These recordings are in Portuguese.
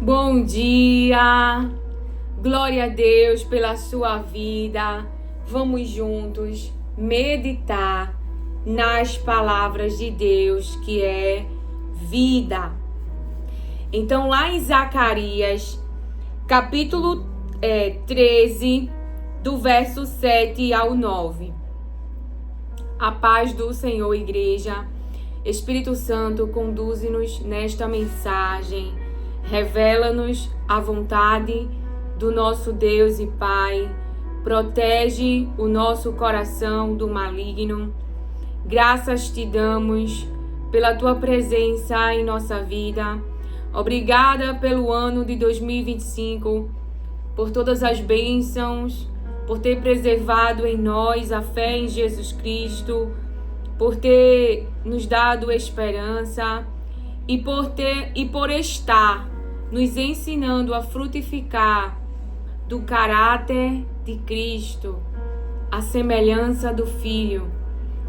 Bom dia, glória a Deus pela sua vida. Vamos juntos meditar nas palavras de Deus, que é vida. Então, lá em Zacarias, capítulo 13, do verso 7 ao 9. A paz do Senhor, igreja. Espírito Santo, conduze-nos nesta mensagem. Revela-nos a vontade do nosso Deus e Pai. Protege o nosso coração do maligno. Graças te damos pela tua presença em nossa vida. Obrigada pelo ano de 2025, por todas as bênçãos, por ter preservado em nós a fé em Jesus Cristo, por ter nos dado esperança e por estar nos ensinando a frutificar do caráter de Cristo, a semelhança do Filho,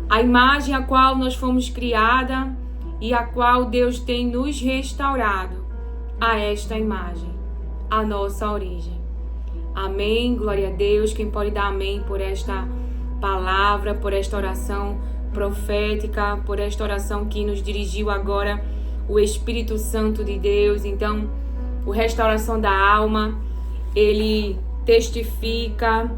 a imagem a qual nós fomos criada e a qual Deus tem nos restaurado a esta imagem, a nossa origem. Amém, glória a Deus. Quem pode dar amém por esta palavra, por esta oração profética, por esta oração que nos dirigiu agora o Espírito Santo de Deus. Então, o Restauração da Alma, ele testifica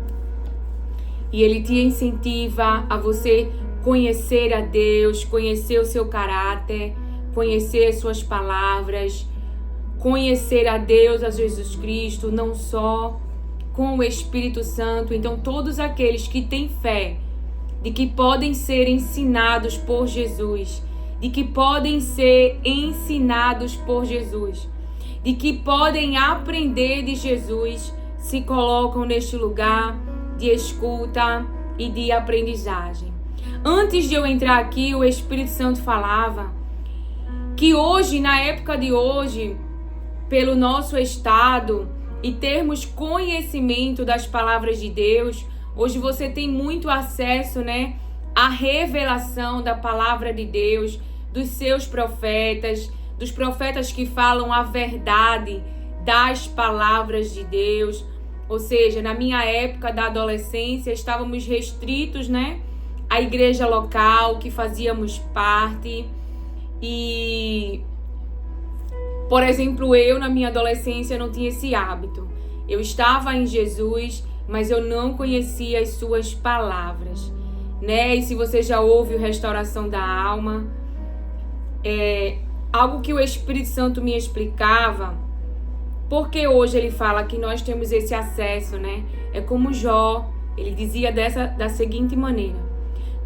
e ele te incentiva a você conhecer a Deus, conhecer o seu caráter, conhecer as suas palavras, conhecer a Deus, a Jesus Cristo, não só com o Espírito Santo. Então, todos aqueles que têm fé de que podem ser ensinados por Jesus, de que podem ser ensinados por Jesus, de que podem aprender de Jesus, se colocam neste lugar de escuta e de aprendizagem. Antes de eu entrar aqui, o Espírito Santo falava que hoje, na época de hoje, pelo nosso estado e termos conhecimento das palavras de Deus, hoje você tem muito acesso, à revelação da palavra de Deus, dos seus profetas, dos profetas que falam a verdade das palavras de Deus. Ou seja, na minha época da adolescência, estávamos restritos, à igreja local que fazíamos parte. E, por exemplo, eu na minha adolescência não tinha esse hábito. Eu estava em Jesus, mas eu não conhecia as suas palavras, E se você já ouve o Restauração da Alma, algo que o Espírito Santo me explicava, porque hoje ele fala que nós temos esse acesso, É como Jó, ele dizia da seguinte maneira: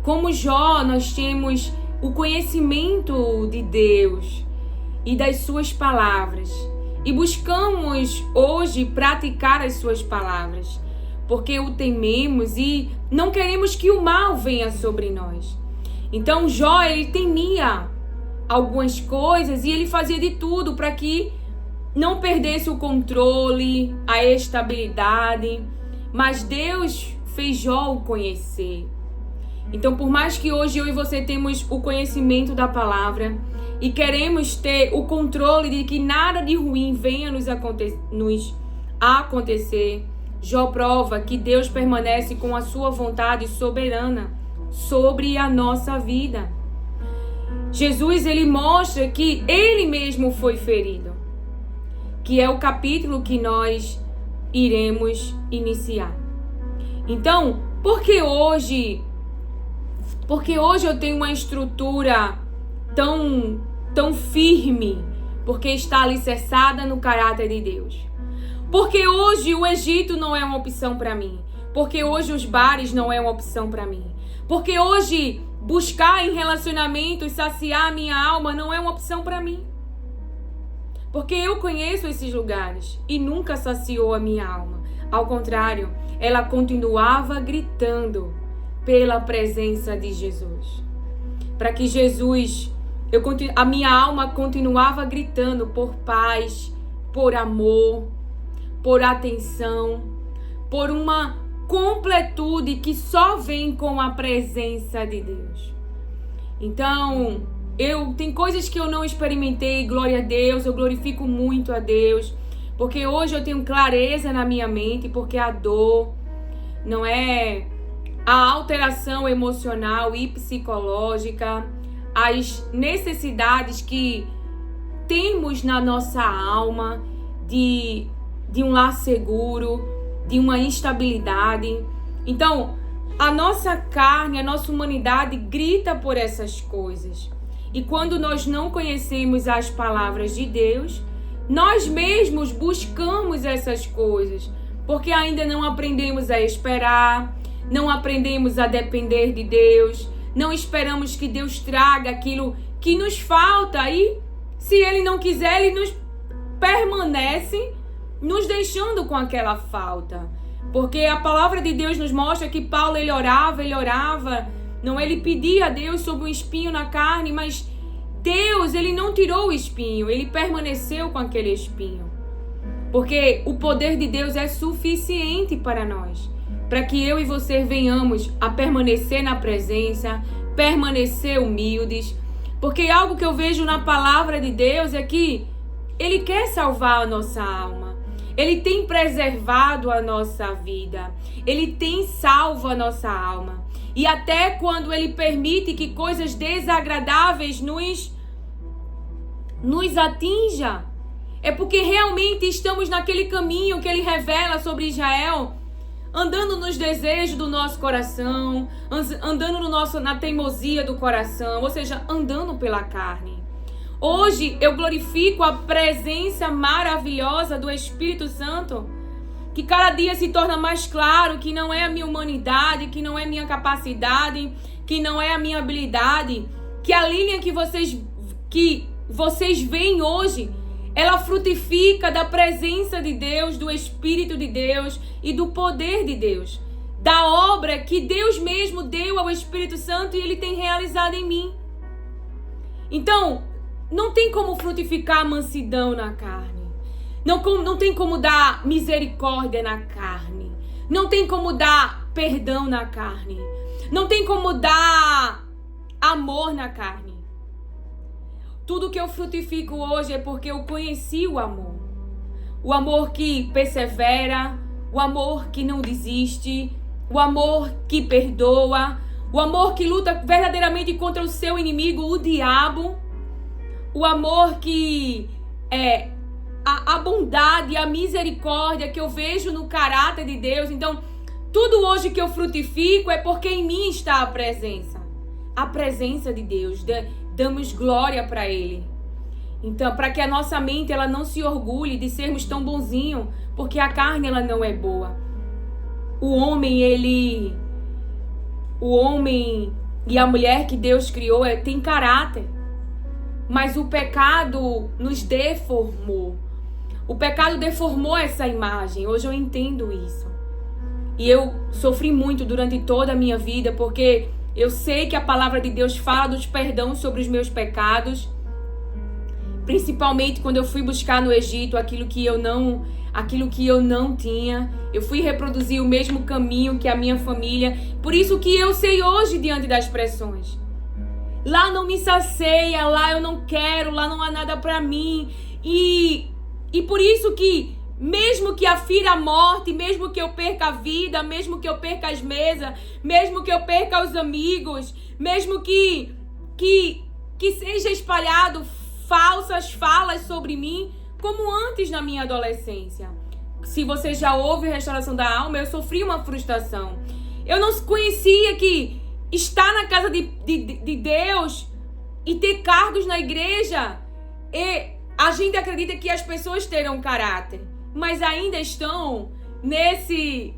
como Jó, nós temos o conhecimento de Deus e das suas palavras, e buscamos hoje praticar as suas palavras, porque o tememos e não queremos que o mal venha sobre nós. Então Jó, ele temia algumas coisas e ele fazia de tudo para que não perdesse o controle, a estabilidade, mas Deus fez Jó o conhecer. Então, por mais que hoje eu e você temos o conhecimento da palavra e queremos ter o controle de que nada de ruim venha nos acontecer, Jó prova que Deus permanece com a sua vontade soberana sobre a nossa vida. Jesus, ele mostra que ele mesmo foi ferido, que é o capítulo que nós iremos iniciar. Então, por que hoje eu tenho uma estrutura tão firme? Porque está alicerçada no caráter de Deus. Porque hoje o Egito não é uma opção para mim. Porque hoje os bares não é uma opção para mim. Porque hoje buscar em relacionamentos saciar a minha alma não é uma opção para mim. Porque eu conheço esses lugares e nunca saciou a minha alma. Ao contrário, ela continuava gritando pela presença de Jesus. Para que Jesus, a minha alma continuava gritando por paz, por amor, por atenção, por uma completude que só vem com a presença de Deus. Então, Tem coisas que eu não experimentei, glória a Deus, eu glorifico muito a Deus, porque hoje eu tenho clareza na minha mente, porque a dor, não é a alteração emocional e psicológica, as necessidades que temos na nossa alma de um lar seguro, de uma estabilidade. Então, a nossa carne, a nossa humanidade grita por essas coisas. E quando nós não conhecemos as palavras de Deus, nós mesmos buscamos essas coisas, porque ainda não aprendemos a esperar, não aprendemos a depender de Deus, não esperamos que Deus traga aquilo que nos falta e, se Ele não quiser, Ele nos permanece nos deixando com aquela falta. Porque a palavra de Deus nos mostra que Paulo, ele orava, não, ele pedia a Deus sobre um espinho na carne, mas Deus, ele não tirou o espinho, ele permaneceu com aquele espinho. Porque o poder de Deus é suficiente para nós, para que eu e você venhamos a permanecer na presença, permanecer humildes. Porque algo que eu vejo na palavra de Deus é que Ele quer salvar a nossa alma. Ele tem preservado a nossa vida. Ele tem salvo a nossa alma. E até quando Ele permite que coisas desagradáveis nos atinja, é porque realmente estamos naquele caminho que Ele revela sobre Israel, andando nos desejos do nosso coração, andando na teimosia do coração, ou seja, andando pela carne. Hoje eu glorifico a presença maravilhosa do Espírito Santo, que cada dia se torna mais claro que não é a minha humanidade, que não é a minha capacidade, que não é a minha habilidade, que a linha que vocês veem hoje, ela frutifica da presença de Deus, do Espírito de Deus e do poder de Deus, da obra que Deus mesmo deu ao Espírito Santo e Ele tem realizado em mim. Então, não tem como frutificar a mansidão na carne. Não tem como dar misericórdia na carne. Não tem como dar perdão na carne. Não tem como dar amor na carne. Tudo que eu frutifico hoje é porque eu conheci o amor. O amor que persevera, o amor que não desiste, o amor que perdoa, o amor que luta verdadeiramente contra o seu inimigo, o diabo. O amor que é a bondade, a misericórdia que eu vejo no caráter de Deus. Então, tudo hoje que eu frutifico é porque em mim está a presença de Deus. Damos glória para Ele. Então, para que a nossa mente ela não se orgulhe de sermos tão bonzinhos, porque a carne ela não é boa. O homem e a mulher que Deus criou tem caráter. Mas o pecado nos deformou. O pecado deformou essa imagem. Hoje eu entendo isso. E eu sofri muito durante toda a minha vida, porque eu sei que a palavra de Deus fala dos perdão sobre os meus pecados. Principalmente quando eu fui buscar no Egito aquilo que eu não tinha. Eu fui reproduzir o mesmo caminho que a minha família. Por isso que eu sei hoje diante das pressões. Lá não me sacia, lá eu não quero, lá não há nada para mim. E por isso que, mesmo que afira a morte, mesmo que eu perca a vida, mesmo que eu perca as mesas, mesmo que eu perca os amigos, mesmo que seja espalhado falsas falas sobre mim, como antes na minha adolescência. Se você já ouve Restauração da Alma, eu sofri uma frustração. Eu não conhecia que estar na casa de Deus e ter cargos na igreja, e a gente acredita que as pessoas terão caráter, mas ainda estão nesse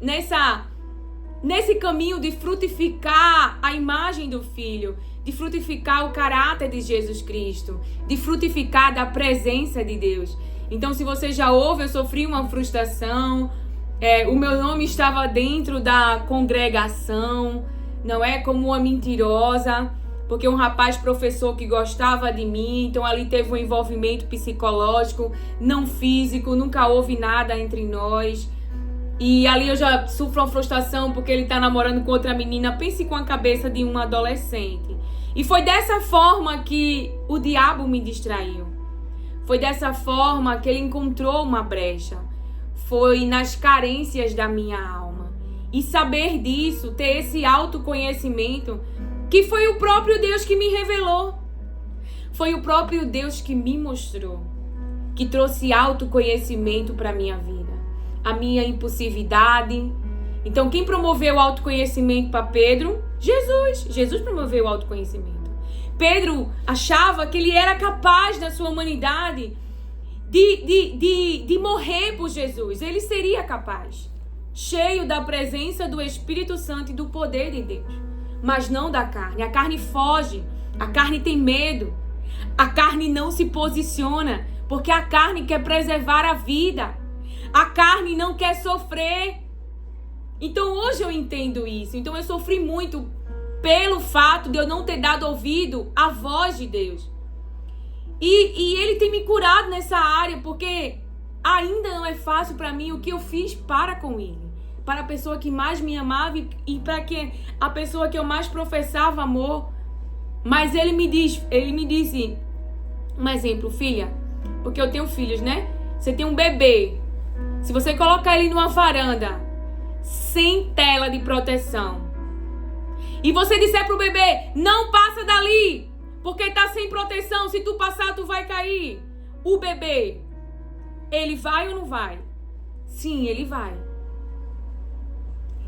caminho de frutificar a imagem do Filho, de frutificar o caráter de Jesus Cristo, de frutificar da presença de Deus. Então, se você já ouve, eu sofri uma frustração, o meu nome estava dentro da congregação, não é, como uma mentirosa, porque um rapaz professor que gostava de mim, então ali teve um envolvimento psicológico, não físico, nunca houve nada entre nós. E ali eu já sofro uma frustração porque ele tá namorando com outra menina. Pense com a cabeça de um adolescente. E foi dessa forma que o diabo me distraiu. Foi dessa forma que ele encontrou uma brecha. Foi nas carências da minha alma. E saber disso, ter esse autoconhecimento, que foi o próprio Deus que me revelou. Foi o próprio Deus que me mostrou, que trouxe autoconhecimento para a minha vida. A minha impulsividade. Então, quem promoveu o autoconhecimento para Pedro? Jesus. Jesus promoveu o autoconhecimento. Pedro achava que ele era capaz, na sua humanidade, de morrer por Jesus. Ele seria capaz, cheio da presença do Espírito Santo e do poder de Deus. Mas não da carne. A carne foge. A carne tem medo. A carne não se posiciona, porque a carne quer preservar a vida. A carne não quer sofrer. Então hoje eu entendo isso. Então eu sofri muito pelo fato de eu não ter dado ouvido à voz de Deus. E Ele tem me curado nessa área, porque ainda não é fácil para mim o que eu fiz para com Ele. Para a pessoa que mais me amava e para a pessoa que eu mais professava amor. Mas Ele me disse, um exemplo, filha, porque eu tenho filhos, né? Você tem um bebê. Se você colocar ele numa varanda sem tela de proteção e você disser pro bebê, não passa dali, porque tá sem proteção, se tu passar tu vai cair. O bebê, ele vai ou não vai? Sim, ele vai.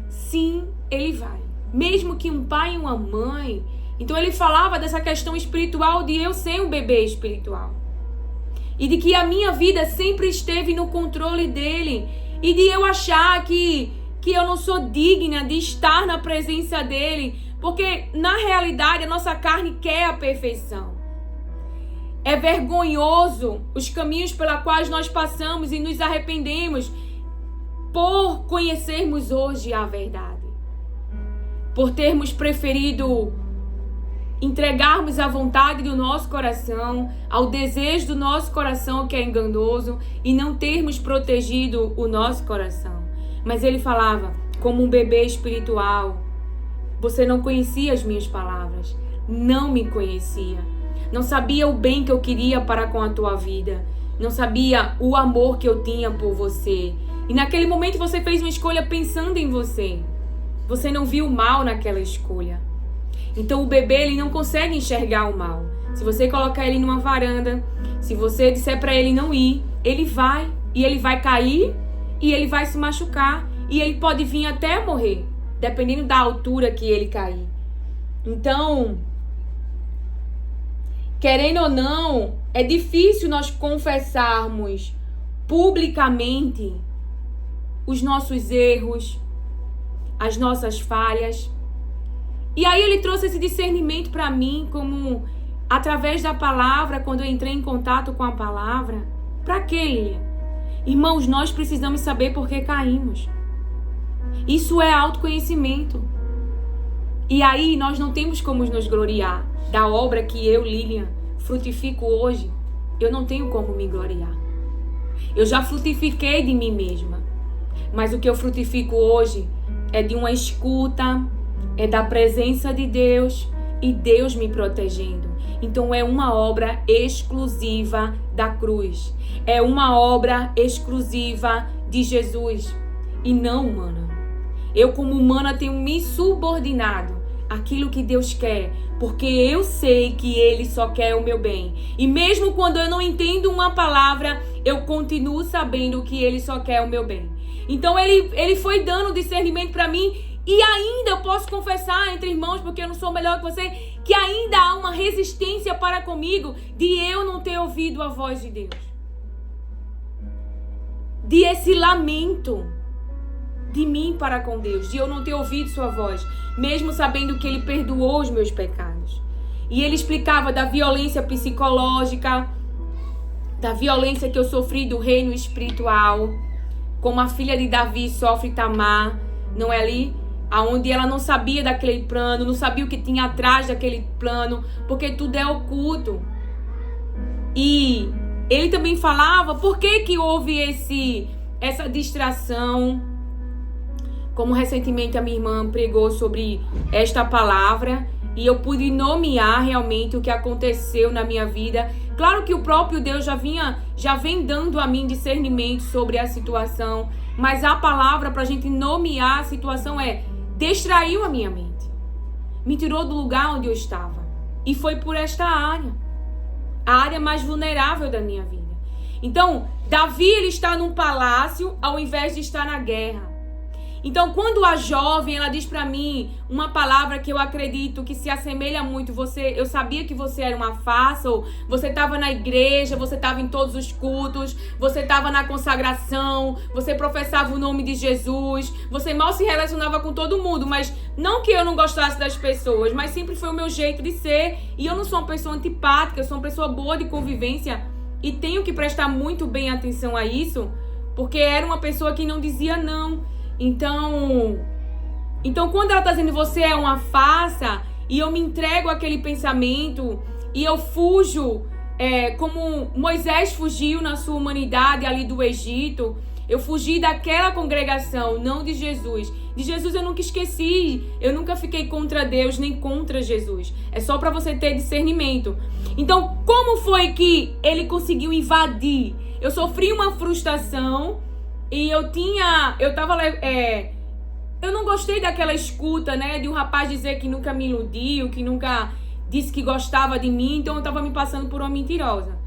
Sim, ele vai. Mesmo que um pai e uma mãe. Então ele falava dessa questão espiritual de eu ser um bebê espiritual. E de que a minha vida sempre esteve no controle dele. E de eu achar que eu não sou digna de estar na presença dele. Porque, na realidade, a nossa carne quer a perfeição. É vergonhoso os caminhos pelos quais nós passamos e nos arrependemos por conhecermos hoje a verdade. Por termos preferido entregarmos a vontade do nosso coração, ao desejo do nosso coração que é enganoso, e não termos protegido o nosso coração. Mas ele falava, como um bebê espiritual, você não conhecia as minhas palavras, não me conhecia, não sabia o bem que eu queria para com a tua vida, não sabia o amor que eu tinha por você. E naquele momento você fez uma escolha pensando em você. Você não viu o mal naquela escolha. Então o bebê, ele não consegue enxergar o mal. Se você colocar ele numa varanda, se você disser para ele não ir, ele vai. E ele vai cair e ele vai se machucar. E ele pode vir até morrer, dependendo da altura que ele cair. Então, querendo ou não, é difícil nós confessarmos publicamente os nossos erros, as nossas falhas. E aí ele trouxe esse discernimento para mim, como através da palavra, quando eu entrei em contato com a palavra. Para quê, Lilian? Irmãos, nós precisamos saber por que caímos. Isso é autoconhecimento. E aí nós não temos como nos gloriar da obra que eu, Lilian, frutifico hoje. Eu não tenho como me gloriar. Eu já frutifiquei de mim mesma. Mas o que eu frutifico hoje é de uma escuta, é da presença de Deus e Deus me protegendo. Então é uma obra exclusiva da cruz. É uma obra exclusiva de Jesus e não humana. Eu, como humana, tenho me subordinado àquilo que Deus quer, porque eu sei que Ele só quer o meu bem. E mesmo quando eu não entendo uma palavra, eu continuo sabendo que Ele só quer o meu bem. Então ele foi dando discernimento para mim. E ainda eu posso confessar entre irmãos, porque eu não sou melhor que você, que ainda há uma resistência para comigo de eu não ter ouvido a voz de Deus. De esse lamento de mim para com Deus, de eu não ter ouvido sua voz, mesmo sabendo que Ele perdoou os meus pecados. E ele explicava da violência psicológica, da violência que eu sofri do reino espiritual, como a filha de Davi sofre Tamar, não é ali? Aonde ela não sabia daquele plano, não sabia o que tinha atrás daquele plano, porque tudo é oculto. E ele também falava por que houve essa distração. Como recentemente a minha irmã pregou sobre esta palavra, E eu pude nomear realmente o que aconteceu na minha vida. Claro que o próprio Deus já vem dando a mim discernimento sobre a situação, mas a palavra para a gente nomear a situação distraiu a minha mente. Me tirou do lugar onde eu estava. E foi por esta área. A área mais vulnerável da minha vida. Então, Davi, ele está num palácio ao invés de estar na guerra. Então, quando a jovem, ela diz para mim uma palavra que eu acredito que se assemelha muito, eu sabia que você era uma farsa, ou você estava na igreja, você estava em todos os cultos, você estava na consagração, você professava o nome de Jesus, você mal se relacionava com todo mundo, mas não que eu não gostasse das pessoas, mas sempre foi o meu jeito de ser, e eu não sou uma pessoa antipática, eu sou uma pessoa boa de convivência, e tenho que prestar muito bem atenção a isso, porque era uma pessoa que não dizia não. Então quando ela está dizendo você é uma farsa, e eu me entrego àquele pensamento, e eu fujo, como Moisés fugiu na sua humanidade ali do Egito, eu fugi daquela congregação, não de Jesus. De Jesus eu nunca esqueci, eu nunca fiquei contra Deus, nem contra Jesus. É só para você ter discernimento. Então, como foi que ele conseguiu invadir? Eu sofri uma frustração, e eu não gostei daquela escuta, né? De um rapaz dizer que nunca me iludiu, que nunca disse que gostava de mim. Então eu estava me passando por uma mentirosa.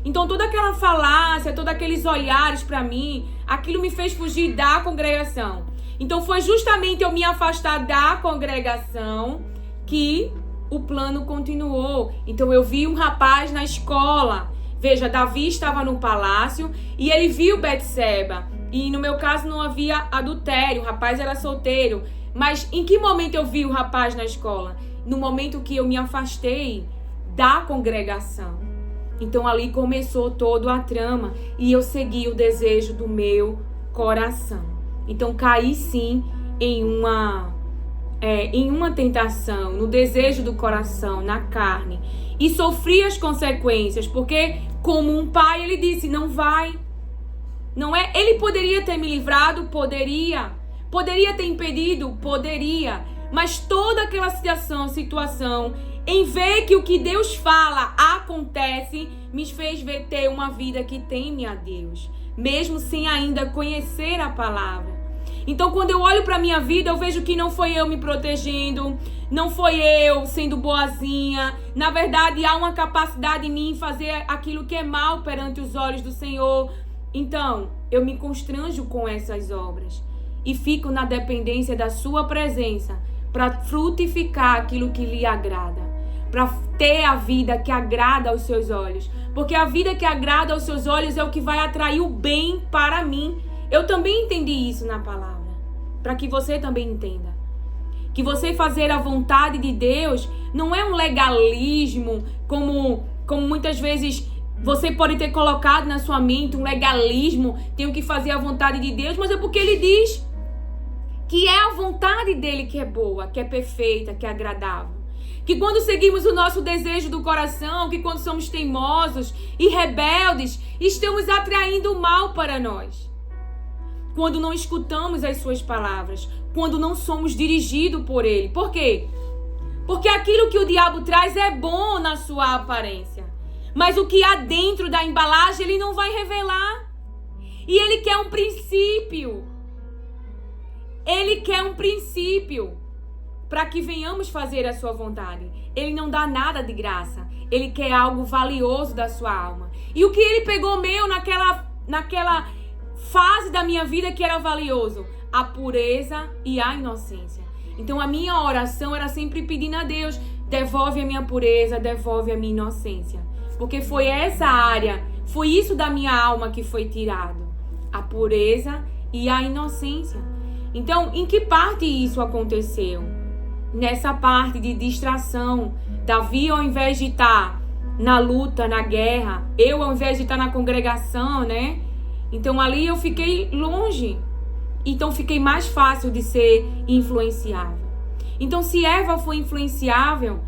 Então toda aquela falácia, todos aqueles olhares para mim, aquilo me fez fugir da congregação. Então foi justamente eu me afastar da congregação que o plano continuou. Então eu vi um rapaz na escola. Veja, Davi estava no palácio e ele viu Betseba. E no meu caso não havia adultério, o rapaz era solteiro. Mas em que momento eu vi o rapaz na escola? No momento que eu me afastei da congregação. Então ali começou toda a trama e eu segui o desejo do meu coração. Então caí sim em uma tentação, no desejo do coração, na carne. E sofri as consequências, porque como um pai ele disse, não vai. Não é? Ele poderia ter me livrado? Poderia. Poderia ter impedido? Poderia. Mas toda aquela situação, em ver que o que Deus fala acontece, me fez ter uma vida que teme a Deus, mesmo sem ainda conhecer a palavra. Então, quando eu olho para a minha vida, eu vejo que não foi eu me protegendo, não foi eu sendo boazinha. Na verdade, há uma capacidade em mim fazer aquilo que é mal perante os olhos do Senhor. Então, eu me constranjo com essas obras e fico na dependência da sua presença para frutificar aquilo que lhe agrada, para ter a vida que agrada aos seus olhos. Porque a vida que agrada aos seus olhos é o que vai atrair o bem para mim. Eu também entendi isso na palavra, para que você também entenda. Que você fazer a vontade de Deus não é um legalismo, como muitas vezes você pode ter colocado na sua mente, um legalismo, tenho que fazer a vontade de Deus, mas é porque Ele diz que é a vontade dEle que é boa, que é perfeita, que é agradável. Que quando seguimos o nosso desejo do coração, que quando somos teimosos e rebeldes, estamos atraindo o mal para nós. Quando não escutamos as suas palavras, quando não somos dirigidos por Ele. Por quê? Porque aquilo que o diabo traz é bom na sua aparência. Mas o que há dentro da embalagem, ele não vai revelar. E ele quer um princípio. Ele quer um princípio para que venhamos fazer a sua vontade. Ele não dá nada de graça. Ele quer algo valioso da sua alma. E o que ele pegou meu naquela fase da minha vida que era valioso? A pureza e a inocência. Então a minha oração era sempre pedindo a Deus, devolve a minha pureza, devolve a minha inocência. Porque foi essa área, foi isso da minha alma que foi tirado. A pureza e a inocência. Então, em que parte isso aconteceu? Nessa parte de distração. Davi, ao invés de estar na luta, na guerra, eu, ao invés de estar na congregação, né? Então, ali eu fiquei longe. Então, fiquei mais fácil de ser influenciável. Então, se Eva foi influenciável,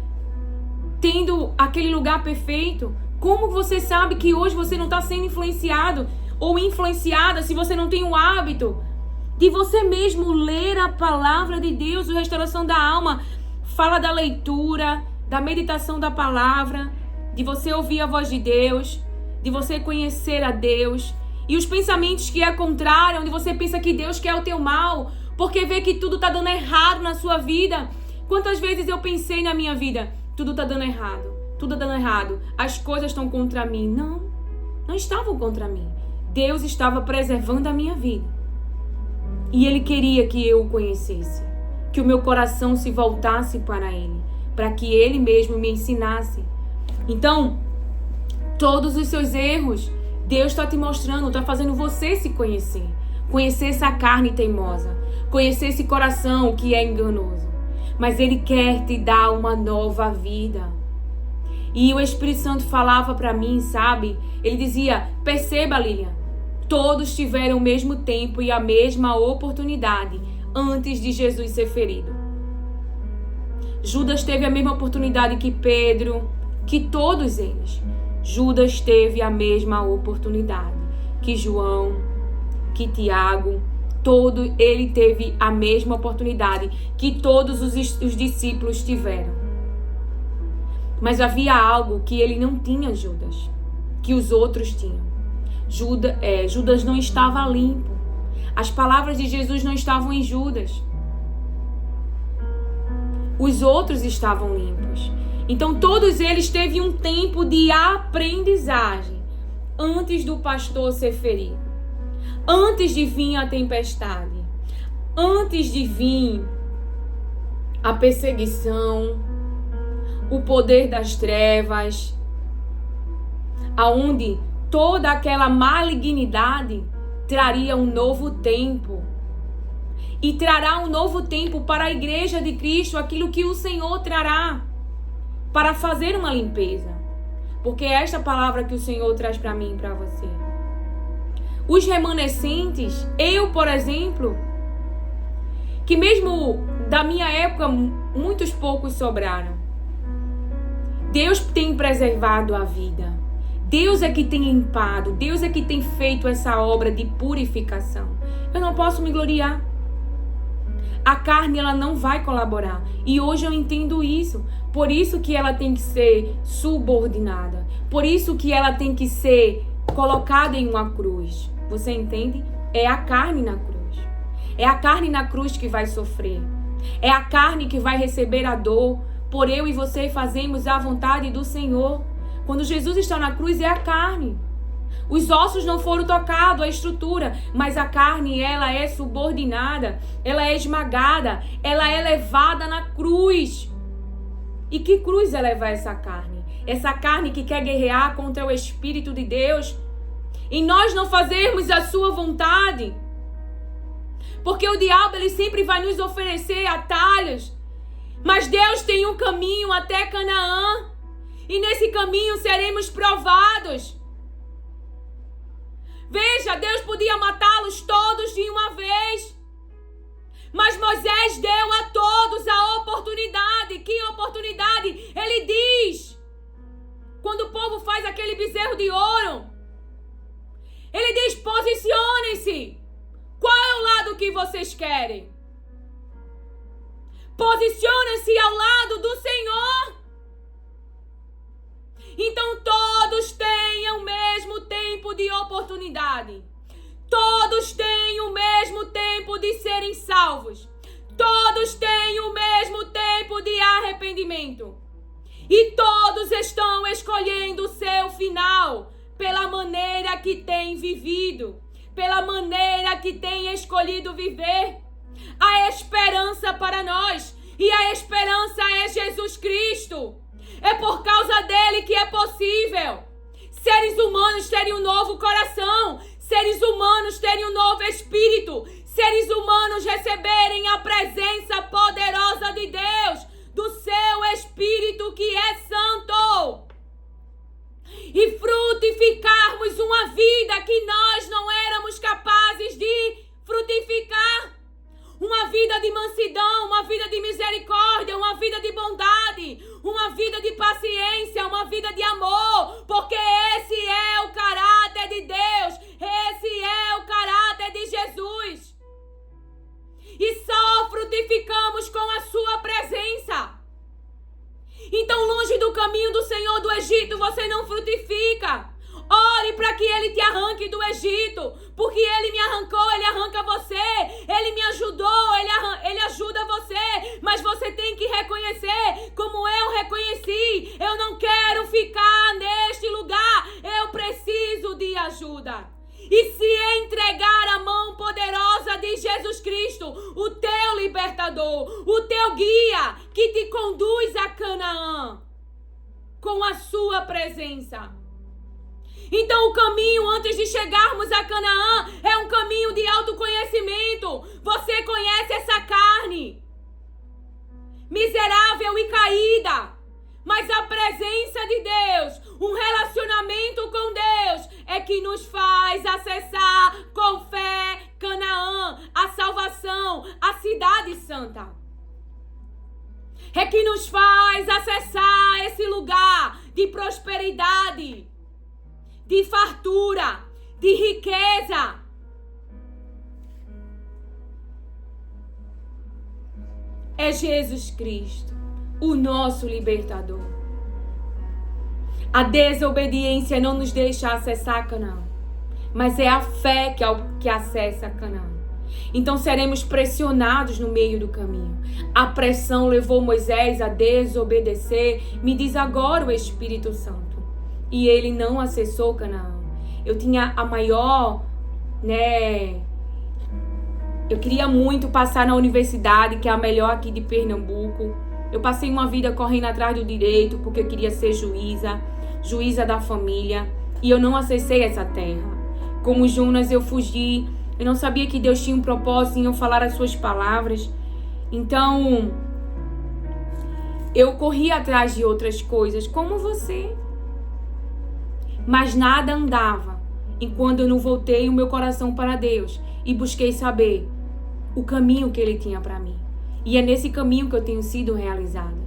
tendo aquele lugar perfeito, como você sabe que hoje você não está sendo influenciado ou influenciada se você não tem o hábito de você mesmo ler a palavra de Deus, a restauração da alma, fala da leitura, da meditação da palavra, de você ouvir a voz de Deus, de você conhecer a Deus. E os pensamentos que é contrário, onde você pensa que Deus quer o teu mal, porque vê que tudo está dando errado na sua vida. Quantas vezes eu pensei na minha vida, tudo está dando errado, tudo está dando errado, as coisas estão contra mim. Não estavam contra mim. Deus estava preservando a minha vida. E Ele queria que eu o conhecesse, que o meu coração se voltasse para Ele, para que Ele mesmo me ensinasse. Então, todos os seus erros, Deus está te mostrando, está fazendo você se conhecer. Conhecer essa carne teimosa, conhecer esse coração que é enganoso. Mas Ele quer te dar uma nova vida. E o Espírito Santo falava para mim, sabe? Ele dizia, perceba, Lilian, todos tiveram o mesmo tempo e a mesma oportunidade antes de Jesus ser ferido. Judas teve a mesma oportunidade que Pedro, que todos eles. Judas teve a mesma oportunidade que João, que Tiago. Ele teve a mesma oportunidade que todos os discípulos tiveram. Mas havia algo que ele não tinha, Judas, que os outros tinham. Judas não estava limpo. As palavras de Jesus não estavam em Judas. Os outros estavam limpos. Então todos eles teve um tempo de aprendizagem antes do pastor ser ferido. Antes de vir a tempestade, antes de vir a perseguição, o poder das trevas, aonde toda aquela malignidade traria um novo tempo. E trará um novo tempo para a igreja de Cristo, aquilo que o Senhor trará para fazer uma limpeza. Porque é esta palavra que o Senhor traz para mim e para você. Os remanescentes, eu, por exemplo, que mesmo da minha época, muitos poucos sobraram. Deus tem preservado a vida. Deus é que tem limpado. Deus é que tem feito essa obra de purificação. Eu não posso me gloriar. A carne, ela não vai colaborar. E hoje eu entendo isso. Por isso que ela tem que ser subordinada. Por isso que ela tem que ser colocada em uma cruz. Você entende? É a carne na cruz. É a carne na cruz que vai sofrer. É a carne que vai receber a dor. Por eu e você fazemos a vontade do Senhor. Quando Jesus está na cruz, é a carne. Os ossos não foram tocados, a estrutura, mas a carne, ela é subordinada, ela é esmagada, ela é levada na cruz. E que cruz é levar essa carne? Essa carne que quer guerrear contra o Espírito de Deus, e nós não fazermos a sua vontade. Porque o diabo, ele sempre vai nos oferecer atalhos, mas Deus tem um caminho até Canaã, e nesse caminho seremos provados. Veja, Deus podia matá-los todos de uma vez, mas Moisés deu a todos a oportunidade. Que oportunidade? Ele diz, quando o povo faz aquele bezerro de ouro, ele diz, posicionem-se. Qual é o lado que vocês querem? Posicionem-se ao lado do Senhor. Então todos têm o mesmo tempo de oportunidade. Todos têm o mesmo tempo de serem salvos. Todos têm o mesmo tempo de arrependimento. E todos estão escolhendo o seu final pela maneira que têm vivido, pela maneira que têm escolhido viver. A esperança para nós, e a esperança é Jesus Cristo. É por causa dele que é possível seres humanos terem um novo coração, seres humanos terem um novo espírito, seres humanos receberem a presença poderosa de Deus, do seu Espírito que é santo, e frutificarmos uma vida que nós não éramos capazes de frutificar. Uma vida de mansidão, uma vida de misericórdia, uma vida de bondade, uma vida de paciência, uma vida de amor, porque esse é o caráter de Deus, esse é o caráter de Jesus. E só frutificamos com a sua presença. Egito, você não frutifica. Ore para que Ele te arranque do Egito, porque Ele me arrancou, Ele arranca você. Ele me ajudou, Ele ajuda você. Mas você tem que reconhecer, como eu reconheci. Eu não quero ficar neste lugar, eu preciso de ajuda. E se entregar a mão poderosa de Jesus Cristo, o teu libertador, o teu guia, que te conduz a Canaã, com a sua presença. Então o caminho antes de chegarmos a Canaã é um caminho de autoconhecimento. Você conhece essa carne, miserável e caída, mas a presença de Deus, um relacionamento com Deus, é que nos faz acessar com fé Canaã, a salvação, a cidade santa. É que nos faz acessar esse lugar de prosperidade, de fartura, de riqueza. É Jesus Cristo, o nosso libertador. A desobediência não nos deixa acessar Canaã, mas é a fé que acessa Canaã. Então seremos pressionados no meio do caminho. A pressão levou Moisés a desobedecer, me diz agora o Espírito Santo. E ele não acessou Canaã. Eu tinha a maior, eu queria muito passar na universidade, que é a melhor aqui de Pernambuco. Eu passei uma vida correndo atrás do direito, porque eu queria ser juíza da família. E eu não acessei essa terra. Como Jonas, eu fugi. Eu não sabia que Deus tinha um propósito em eu falar as suas palavras. Então, eu corri atrás de outras coisas, como você. Mas nada andava enquanto eu não voltei o meu coração para Deus e busquei saber o caminho que Ele tinha para mim. E é nesse caminho que eu tenho sido realizada.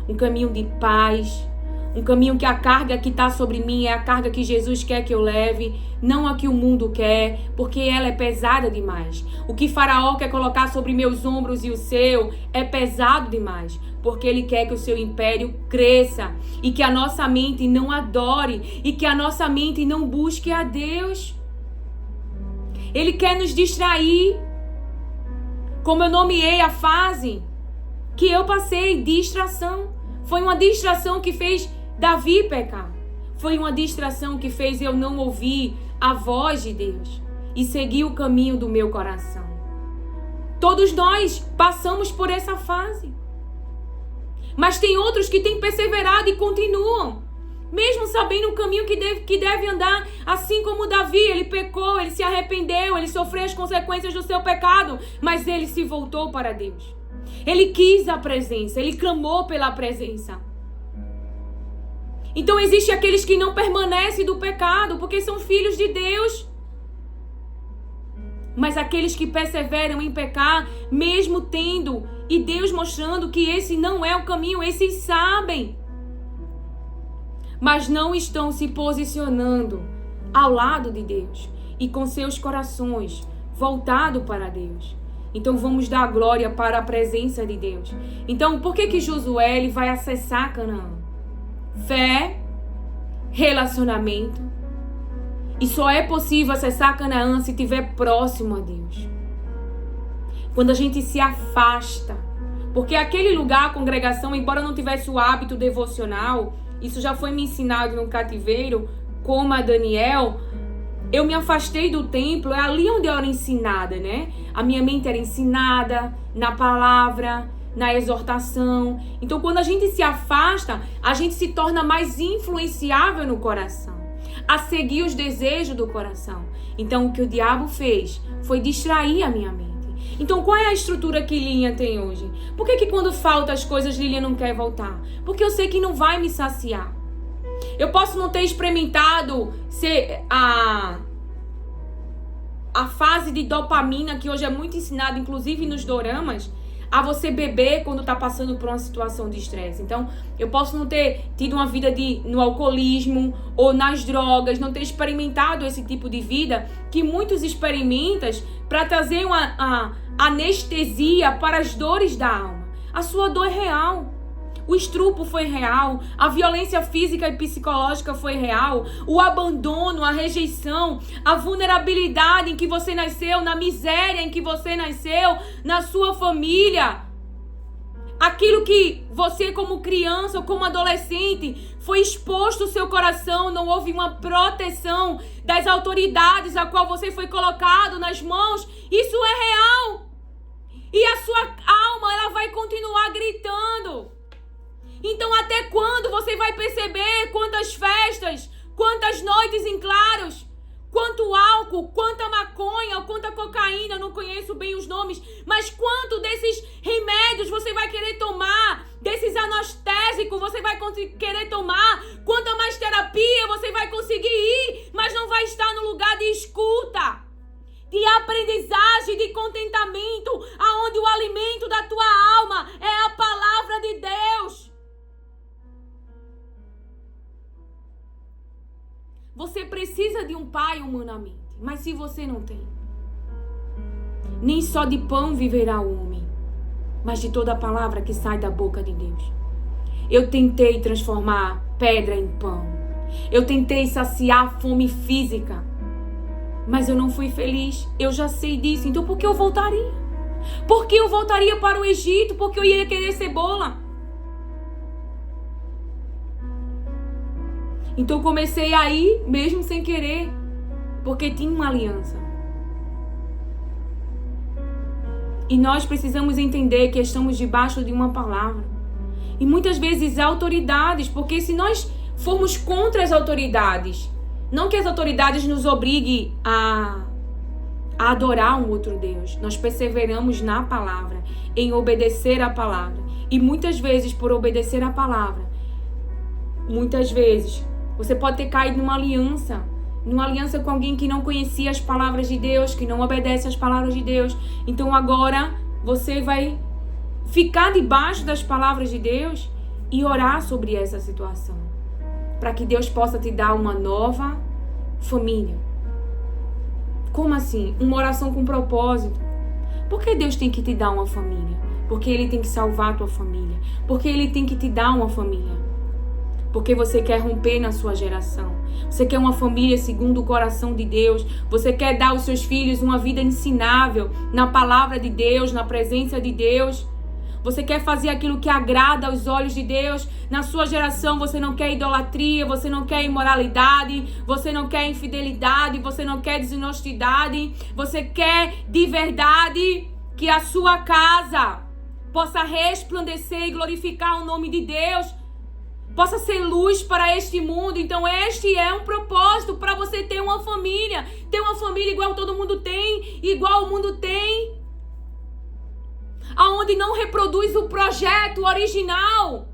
Um caminho de paz, um caminho que a carga que está sobre mim é a carga que Jesus quer que eu leve, não a que o mundo quer, porque ela é pesada demais. O que Faraó quer colocar sobre meus ombros e o seu é pesado demais, porque ele quer que o seu império cresça e que a nossa mente não adore e que a nossa mente não busque a Deus. Ele quer nos distrair. Como eu nomeei a fase que eu passei, distração. Foi uma distração que fez Davi pecar. Foi uma distração que fez eu não ouvir a voz de Deus e seguir o caminho do meu coração. Todos nós passamos por essa fase. Mas tem outros que têm perseverado e continuam, mesmo sabendo o caminho que deve andar, assim como Davi. Ele pecou, ele se arrependeu, ele sofreu as consequências do seu pecado, mas ele se voltou para Deus. Ele quis a presença, ele clamou pela presença. Então existem aqueles que não permanecem do pecado, porque são filhos de Deus. Mas aqueles que perseveram em pecar, mesmo tendo e Deus mostrando que esse não é o caminho, esses sabem, mas não estão se posicionando ao lado de Deus e com seus corações voltados para Deus. Então vamos dar glória para a presença de Deus. Então por que Josué ele vai acessar Canaã? Fé, relacionamento. E só é possível acessar Canaã se estiver próximo a Deus. Quando a gente se afasta. Porque aquele lugar, a congregação, embora não tivesse o hábito devocional, isso já foi me ensinado no cativeiro, como a Daniel, eu me afastei do templo, é ali onde eu era ensinada, né? A minha mente era ensinada na palavra, na exortação. Então, quando a gente se afasta, a gente se torna mais influenciável no coração, a seguir os desejos do coração. Então, o que o diabo fez foi distrair a minha mente. Então, qual é a estrutura que Lilian tem hoje? Por que quando falta as coisas, Lilian não quer voltar? Porque eu sei que não vai me saciar. Eu posso não ter experimentado a fase de dopamina, que hoje é muito ensinada, inclusive nos doramas, a você beber quando está passando por uma situação de estresse. Então, eu posso não ter tido uma vida no alcoolismo ou nas drogas, não ter experimentado esse tipo de vida que muitos experimentam para trazer uma anestesia para as dores da alma. A sua dor é real. O estupro foi real, a violência física e psicológica foi real, o abandono, a rejeição, a vulnerabilidade em que você nasceu, na miséria em que você nasceu, na sua família. Aquilo que você como criança ou como adolescente foi exposto ao seu coração, não houve uma proteção das autoridades a qual você foi colocado nas mãos, isso é real. E a sua alma, ela vai continuar gritando. Então até quando você vai perceber quantas festas, quantas noites em claros, quanto álcool, quanta maconha, ou quanta cocaína, eu não conheço bem os nomes, mas quanto desses remédios você vai querer tomar, desses anestésicos você vai querer tomar, quanta mais terapia você vai conseguir ir, mas não vai estar no lugar de escuta, de aprendizagem, de contentamento, aonde o alimento da tua alma é a palavra de Deus. Você precisa de um pai humanamente, mas se você não tem, nem só de pão viverá o homem, mas de toda a palavra que sai da boca de Deus. Eu tentei transformar pedra em pão. Eu tentei saciar a fome física, mas eu não fui feliz. Eu já sei disso. Então por que eu voltaria? Por que eu voltaria para o Egito? Porque eu ia querer cebola. Então eu comecei a ir mesmo sem querer, porque tinha uma aliança. E nós precisamos entender que estamos debaixo de uma palavra. E muitas vezes autoridades, porque se nós formos contra as autoridades, não que as autoridades nos obriguem a adorar um outro Deus, nós perseveramos na palavra, em obedecer a palavra. E muitas vezes, por obedecer a palavra, muitas vezes você pode ter caído numa aliança com alguém que não conhecia as palavras de Deus, que não obedece às palavras de Deus. Então agora você vai ficar debaixo das palavras de Deus e orar sobre essa situação, para que Deus possa te dar uma nova família. Como assim? Uma oração com propósito. Por que Deus tem que te dar uma família? Porque Ele tem que salvar a tua família. Porque Ele tem que te dar uma família. Porque você quer romper na sua geração. Você quer uma família segundo o coração de Deus. Você quer dar aos seus filhos uma vida ensinável na palavra de Deus, na presença de Deus. Você quer fazer aquilo que agrada aos olhos de Deus. Na sua geração você não quer idolatria, você não quer imoralidade, você não quer infidelidade, você não quer desonestidade. Você quer de verdade que a sua casa possa resplandecer e glorificar o nome de Deus. Possa ser luz para este mundo. Então este é um propósito para você ter uma família. Ter uma família igual todo mundo tem, igual o mundo tem. Aonde não reproduz o projeto original.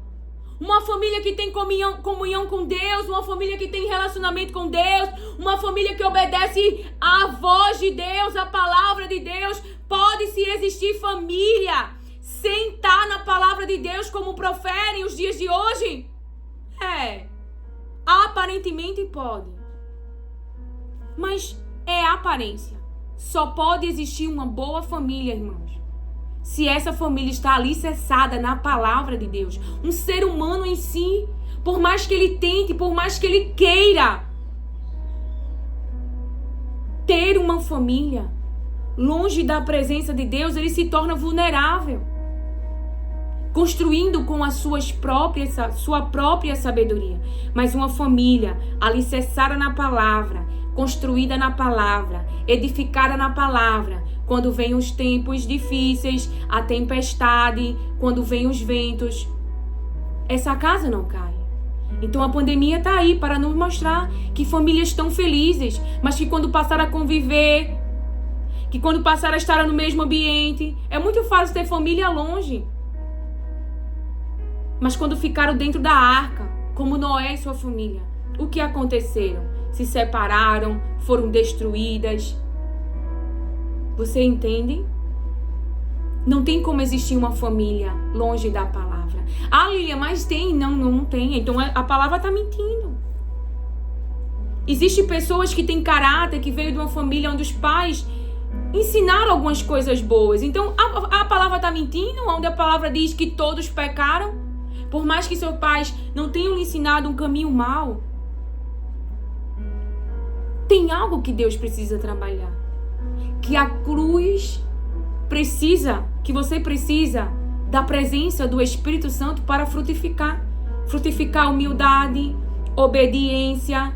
Uma família que tem comunhão com Deus, uma família que tem relacionamento com Deus, uma família que obedece à voz de Deus, à palavra de Deus. Pode-se existir família sem estar na palavra de Deus como proferem os dias de hoje? Aparentemente pode. Mas é aparência. Só pode existir uma boa família, irmãos, se essa família está alicerçada na palavra de Deus. Um ser humano em si, por mais que ele tente, por mais que ele queira ter uma família longe da presença de Deus, ele se torna vulnerável, construindo com sua própria sabedoria. Mas uma família alicerçada na palavra, construída na palavra, edificada na palavra, quando vem os tempos difíceis, a tempestade, quando vem os ventos, essa casa não cai. Então a pandemia está aí para nos mostrar que famílias estão felizes, mas que quando passar a conviver, que quando passar a estar no mesmo ambiente, é muito fácil ter família longe. Mas quando ficaram dentro da arca, como Noé e sua família, o que aconteceram? Se separaram, foram destruídas. Você entende? Não tem como existir uma família longe da palavra. Ah, Lília, mas tem. Não tem. Então a palavra está mentindo. Existem pessoas que têm caráter, que veio de uma família onde os pais ensinaram algumas coisas boas. Então a palavra está mentindo, onde a palavra diz que todos pecaram. Por mais que seus pais não tenham lhe ensinado um caminho mau, tem algo que Deus precisa trabalhar. Que a cruz precisa, que você precisa da presença do Espírito Santo para frutificar. Frutificar humildade, obediência.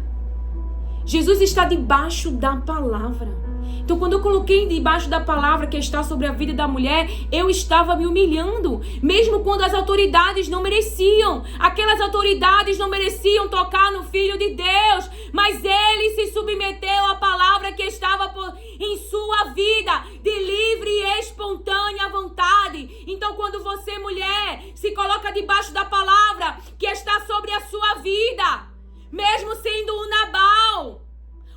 Jesus está debaixo da palavra. Então, quando eu coloquei debaixo da palavra que está sobre a vida da mulher, eu estava me humilhando, mesmo quando as autoridades não mereciam. Aquelas autoridades não mereciam tocar no Filho de Deus, mas ele se submeteu à palavra que estava em sua vida, de livre e espontânea vontade. Então, quando você, mulher, se coloca debaixo da palavra que está sobre a sua vida, mesmo sendo um Nabal,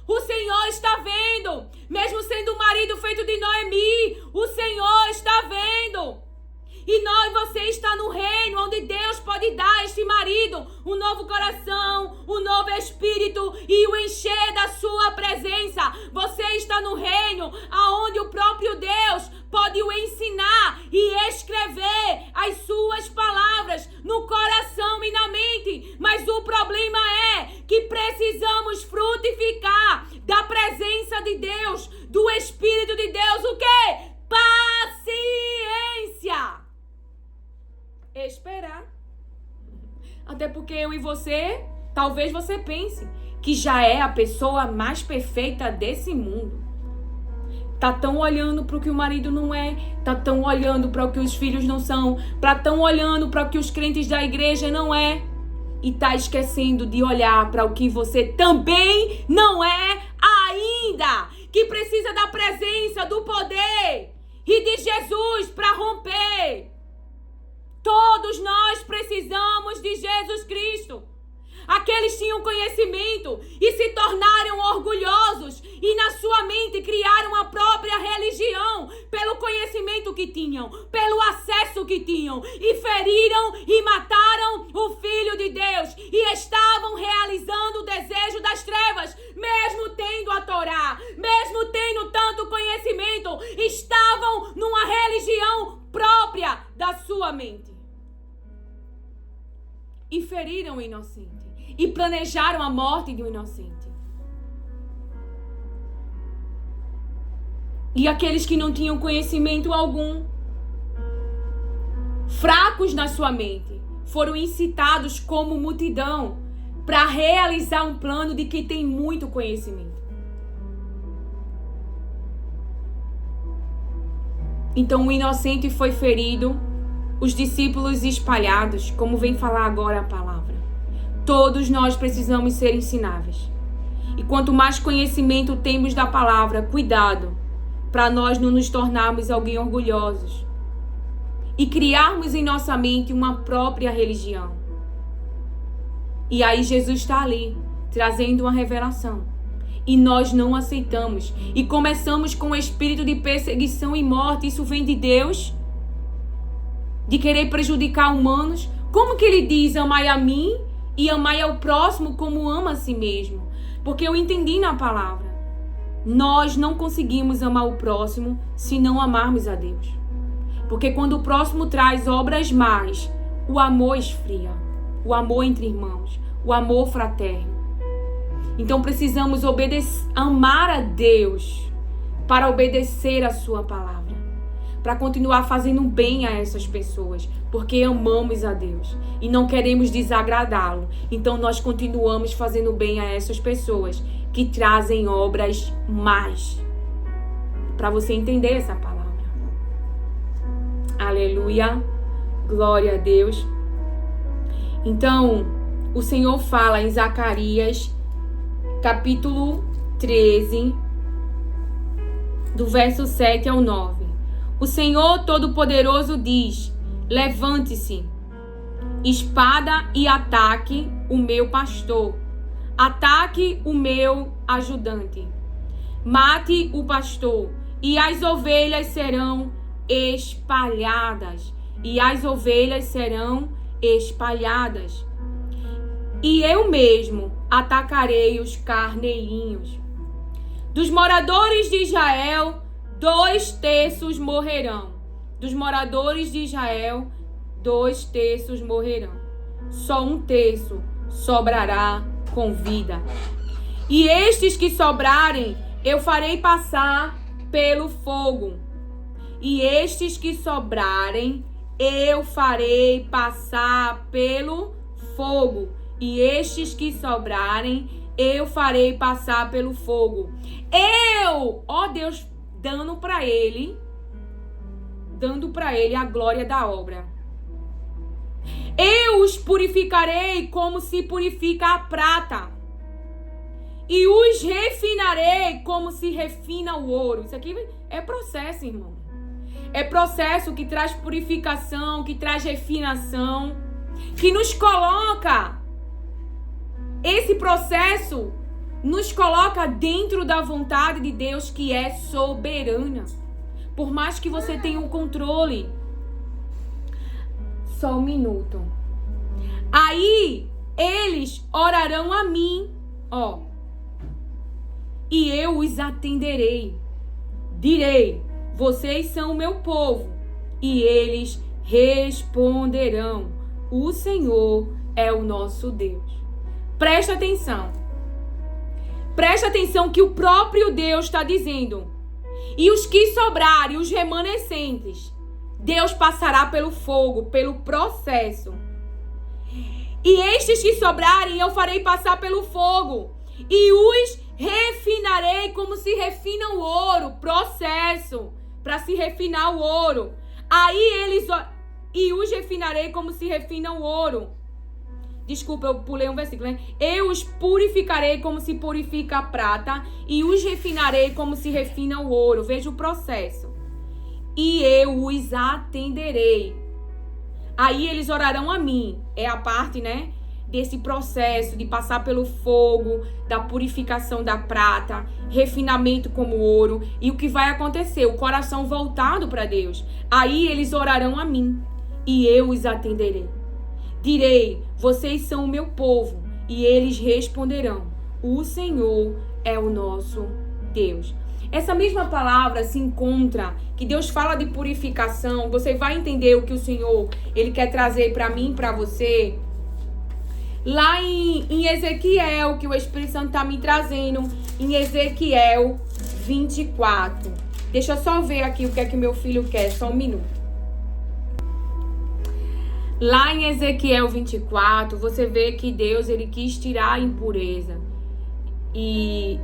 o Senhor está vendo. Mesmo sendo o marido feito de Noemi, o Senhor está vendo. E você está no reino onde Deus pode dar a este marido um novo coração, um novo espírito e o encher da sua presença. Você está no reino onde o próprio Deus pode o ensinar e escrever as suas palavras no coração e na mente. Mas o problema é que precisamos frutificar da presença de Deus, do Espírito de Deus. O quê? Paciência. Esperar. Até porque eu e você, talvez você pense que já é a pessoa mais perfeita desse mundo. Tá tão olhando para o que o marido não é, tá tão olhando para o que os filhos não são, tão olhando para o que os crentes da igreja não é, e tá esquecendo de olhar para o que você também não é ainda, que precisa da presença, do poder e de Jesus para romper. Todos nós precisamos de Jesus Cristo. Aqueles tinham conhecimento e se tornaram orgulhosos e na sua mente criaram a própria religião pelo conhecimento que tinham, pelo acesso que tinham, e feriram e mataram o Filho de Deus e estavam realizando o desejo das trevas, mesmo tendo a Torá, mesmo tendo tanto conhecimento, estavam numa religião própria da sua mente e feriram o inocente. E planejaram a morte de um inocente. E aqueles que não tinham conhecimento algum, fracos na sua mente, foram incitados como multidão para realizar um plano de quem tem muito conhecimento. Então o inocente foi ferido, os discípulos espalhados, como vem falar agora a palavra. Todos nós precisamos ser ensináveis. E quanto mais conhecimento temos da palavra, cuidado, para nós não nos tornarmos alguém orgulhosos e criarmos em nossa mente uma própria religião. E aí Jesus está ali, trazendo uma revelação. E nós não aceitamos. E começamos com o espírito de perseguição e morte. Isso vem de Deus? De querer prejudicar humanos? Como que ele diz, amai a mim e amai ao próximo como ama a si mesmo? Porque eu entendi na palavra. Nós não conseguimos amar o próximo se não amarmos a Deus. Porque quando o próximo traz obras más, o amor esfria. O amor entre irmãos. O amor fraterno. Então precisamos amar a Deus para obedecer a sua palavra. Para continuar fazendo bem a essas pessoas, porque amamos a Deus e não queremos desagradá-lo. Então nós continuamos fazendo bem a essas pessoas que trazem obras más. Para você entender essa palavra. Aleluia. Glória a Deus. Então, o Senhor fala em Zacarias, capítulo 13, do verso 7 ao 9. O Senhor Todo-Poderoso diz: levante-se, espada, e ataque o meu pastor. Ataque o meu ajudante. Mate o pastor, e as ovelhas serão espalhadas. E as ovelhas serão espalhadas. E eu mesmo atacarei os carneirinhos. Dos moradores de Israel, 2/3 morrerão. Dos moradores de Israel, 2/3 morrerão. só 1/3 sobrará com vida. E estes que sobrarem, eu farei passar pelo fogo. E estes que sobrarem, eu farei passar pelo fogo. E estes que sobrarem, eu farei passar pelo fogo. Ó Deus, dando para ele a glória da obra. Eu os purificarei como se purifica a prata. E os refinarei como se refina o ouro. Isso aqui é processo, irmão. É processo que traz purificação, que traz refinação, que nos coloca. Esse processo nos coloca dentro da vontade de Deus, que é soberana. Por mais que você tenha o controle. Só um minuto. Aí eles orarão a mim, e eu os atenderei. Direi: vocês são o meu povo. E eles responderão: o Senhor é o nosso Deus. Presta atenção. Presta atenção que o próprio Deus está dizendo. E os que sobrarem, os remanescentes, Deus passará pelo fogo, pelo processo. E estes que sobrarem, eu farei passar pelo fogo. E os refinarei como se refina o ouro. Processo para se refinar o ouro. E os refinarei como se refina o ouro. Desculpa, eu pulei um versículo, né? Eu os purificarei como se purifica a prata. E os refinarei como se refina o ouro. Veja o processo. E eu os atenderei. Aí eles orarão a mim. É a parte, né? Desse processo de passar pelo fogo, da purificação da prata, refinamento como ouro. E o que vai acontecer? O coração voltado para Deus. Aí eles orarão a mim. E eu os atenderei. Direi: vocês são o meu povo. E eles responderão: o Senhor é o nosso Deus. Essa mesma palavra se encontra, que Deus fala de purificação. Você vai entender o que o Senhor ele quer trazer para mim e para você. Lá em Ezequiel, que o Espírito Santo está me trazendo, em Ezequiel 24. Deixa eu só ver aqui o que é que meu filho quer, só um minuto. Lá em Ezequiel 24, você vê que Deus ele quis tirar a impureza. E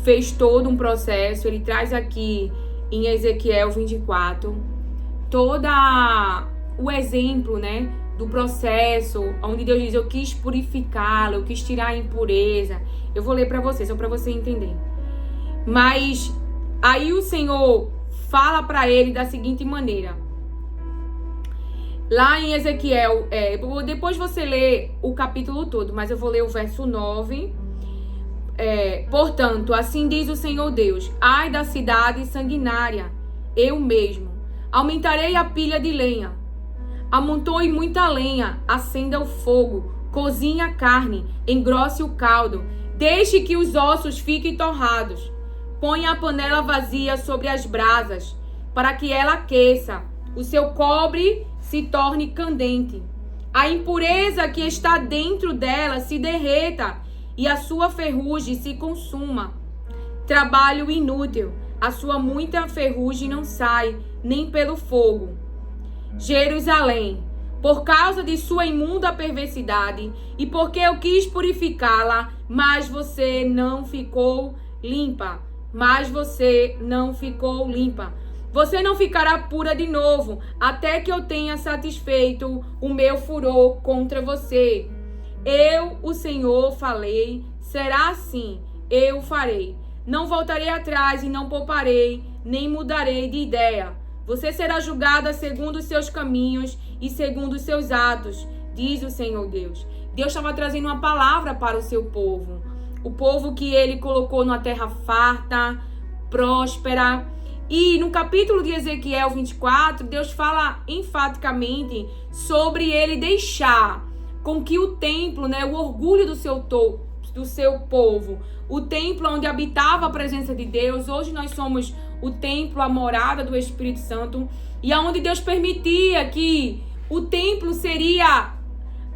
fez todo um processo. Ele traz aqui em Ezequiel 24 todo o exemplo, né, do processo, onde Deus diz: eu quis purificá-lo, eu quis tirar a impureza. Eu vou ler para você, só para você entender. Mas aí o Senhor fala para ele da seguinte maneira. Lá em Ezequiel, depois você lê o capítulo todo, mas eu vou ler o verso 9. Portanto, assim diz o Senhor Deus: ai da cidade sanguinária, eu mesmo aumentarei a pilha de lenha. Amontoe muita lenha, acenda o fogo, cozinhe a carne, engrosse o caldo, deixe que os ossos fiquem torrados. Ponha a panela vazia sobre as brasas, para que ela aqueça, o seu cobre se torne candente. A impureza que está dentro dela se derreta, e a sua ferrugem se consuma. Trabalho inútil, a sua muita ferrugem não sai, nem pelo fogo. Jerusalém, por causa de sua imunda perversidade, e porque eu quis purificá-la, mas você não ficou limpa. Você não ficará pura de novo, até que eu tenha satisfeito o meu furor contra você. Eu, o Senhor, falei, será assim, eu farei. Não voltarei atrás e não pouparei, nem mudarei de ideia. Você será julgada segundo os seus caminhos e segundo os seus atos, diz o Senhor Deus. Deus estava trazendo uma palavra para o seu povo. O povo que ele colocou numa terra farta, próspera. E no capítulo de Ezequiel 24, Deus fala enfaticamente sobre ele deixar com que o templo, né, o orgulho do seu povo, o templo onde habitava a presença de Deus. Hoje nós somos o templo, a morada do Espírito Santo, e aonde Deus permitia que o templo seria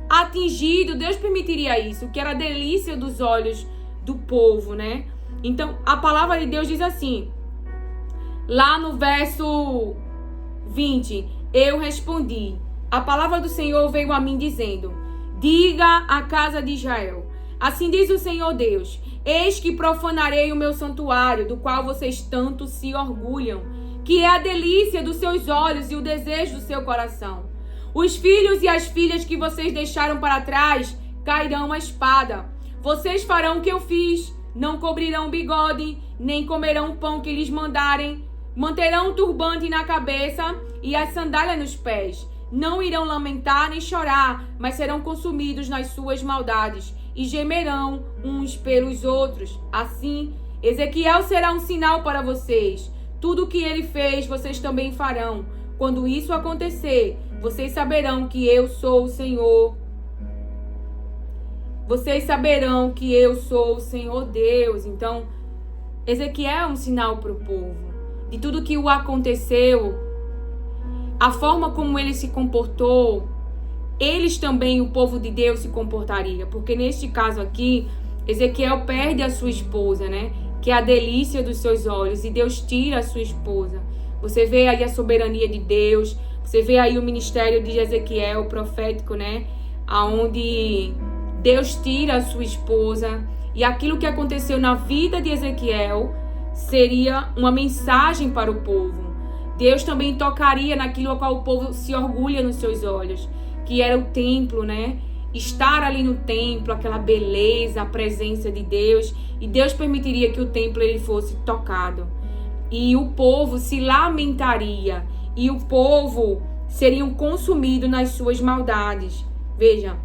atingido, Deus permitiria isso, que era a delícia dos olhos do povo, né? Então, a palavra de Deus diz assim, lá no verso 20, eu respondi, a palavra do Senhor veio a mim dizendo, diga à casa de Israel, assim diz o Senhor Deus, eis que profanarei o meu santuário, do qual vocês tanto se orgulham, que é a delícia dos seus olhos e o desejo do seu coração. Os filhos e as filhas que vocês deixaram para trás cairão à espada. Vocês farão o que eu fiz, não cobrirão o bigode, nem comerão o pão que lhes mandarem, manterão um turbante na cabeça e as sandálias nos pés. Não irão lamentar nem chorar, mas serão consumidos nas suas maldades e gemerão uns pelos outros. Assim, Ezequiel será um sinal para vocês. Tudo o que ele fez, vocês também farão. Quando isso acontecer, vocês saberão que eu sou o Senhor. Vocês saberão que eu sou o Senhor Deus. Então, Ezequiel é um sinal para o povo. De tudo que o aconteceu, a forma como ele se comportou, eles também, o povo de Deus, se comportaria. Porque neste caso aqui, Ezequiel perde a sua esposa, né? Que é a delícia dos seus olhos. E Deus tira a sua esposa. Você vê aí a soberania de Deus. Você vê aí o ministério de Ezequiel, profético, né? Aonde Deus tira a sua esposa. E aquilo que aconteceu na vida de Ezequiel seria uma mensagem para o povo. Deus também tocaria naquilo a qual o povo se orgulha nos seus olhos, que era o templo, né? Estar ali no templo, aquela beleza, a presença de Deus. E Deus permitiria que o templo ele fosse tocado. E o povo se lamentaria. E o povo seria consumido nas suas maldades. Veja,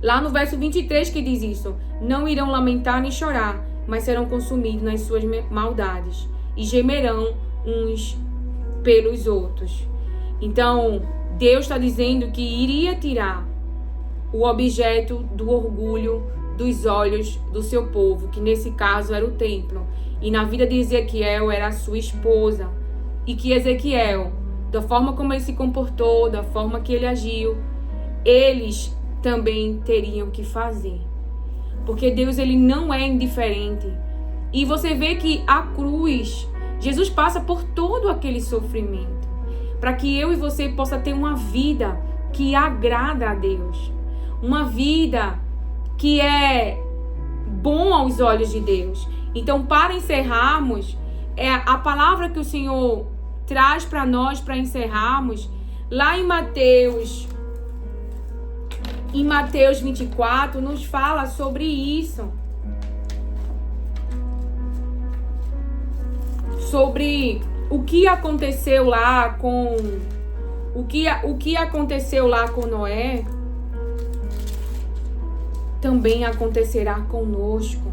lá no verso 23 que diz isso. Não irão lamentar nem chorar, mas serão consumidos nas suas maldades. E gemerão uns pelos outros. Então, Deus está dizendo que iria tirar o objeto do orgulho dos olhos do seu povo, que nesse caso era o templo. E na vida de Ezequiel era a sua esposa. E que Ezequiel, da forma como ele se comportou, da forma que ele agiu, eles também teriam que fazer. Porque Deus ele não é indiferente. E você vê que a cruz, Jesus passa por todo aquele sofrimento, para que eu e você possa ter uma vida que agrada a Deus. Uma vida que é bom aos olhos de Deus. Então, para encerrarmos, a palavra que o Senhor traz para nós, para encerrarmos, lá em Mateus 24, nos fala sobre isso. Sobre o que aconteceu lá com o que aconteceu lá com Noé, também acontecerá conosco.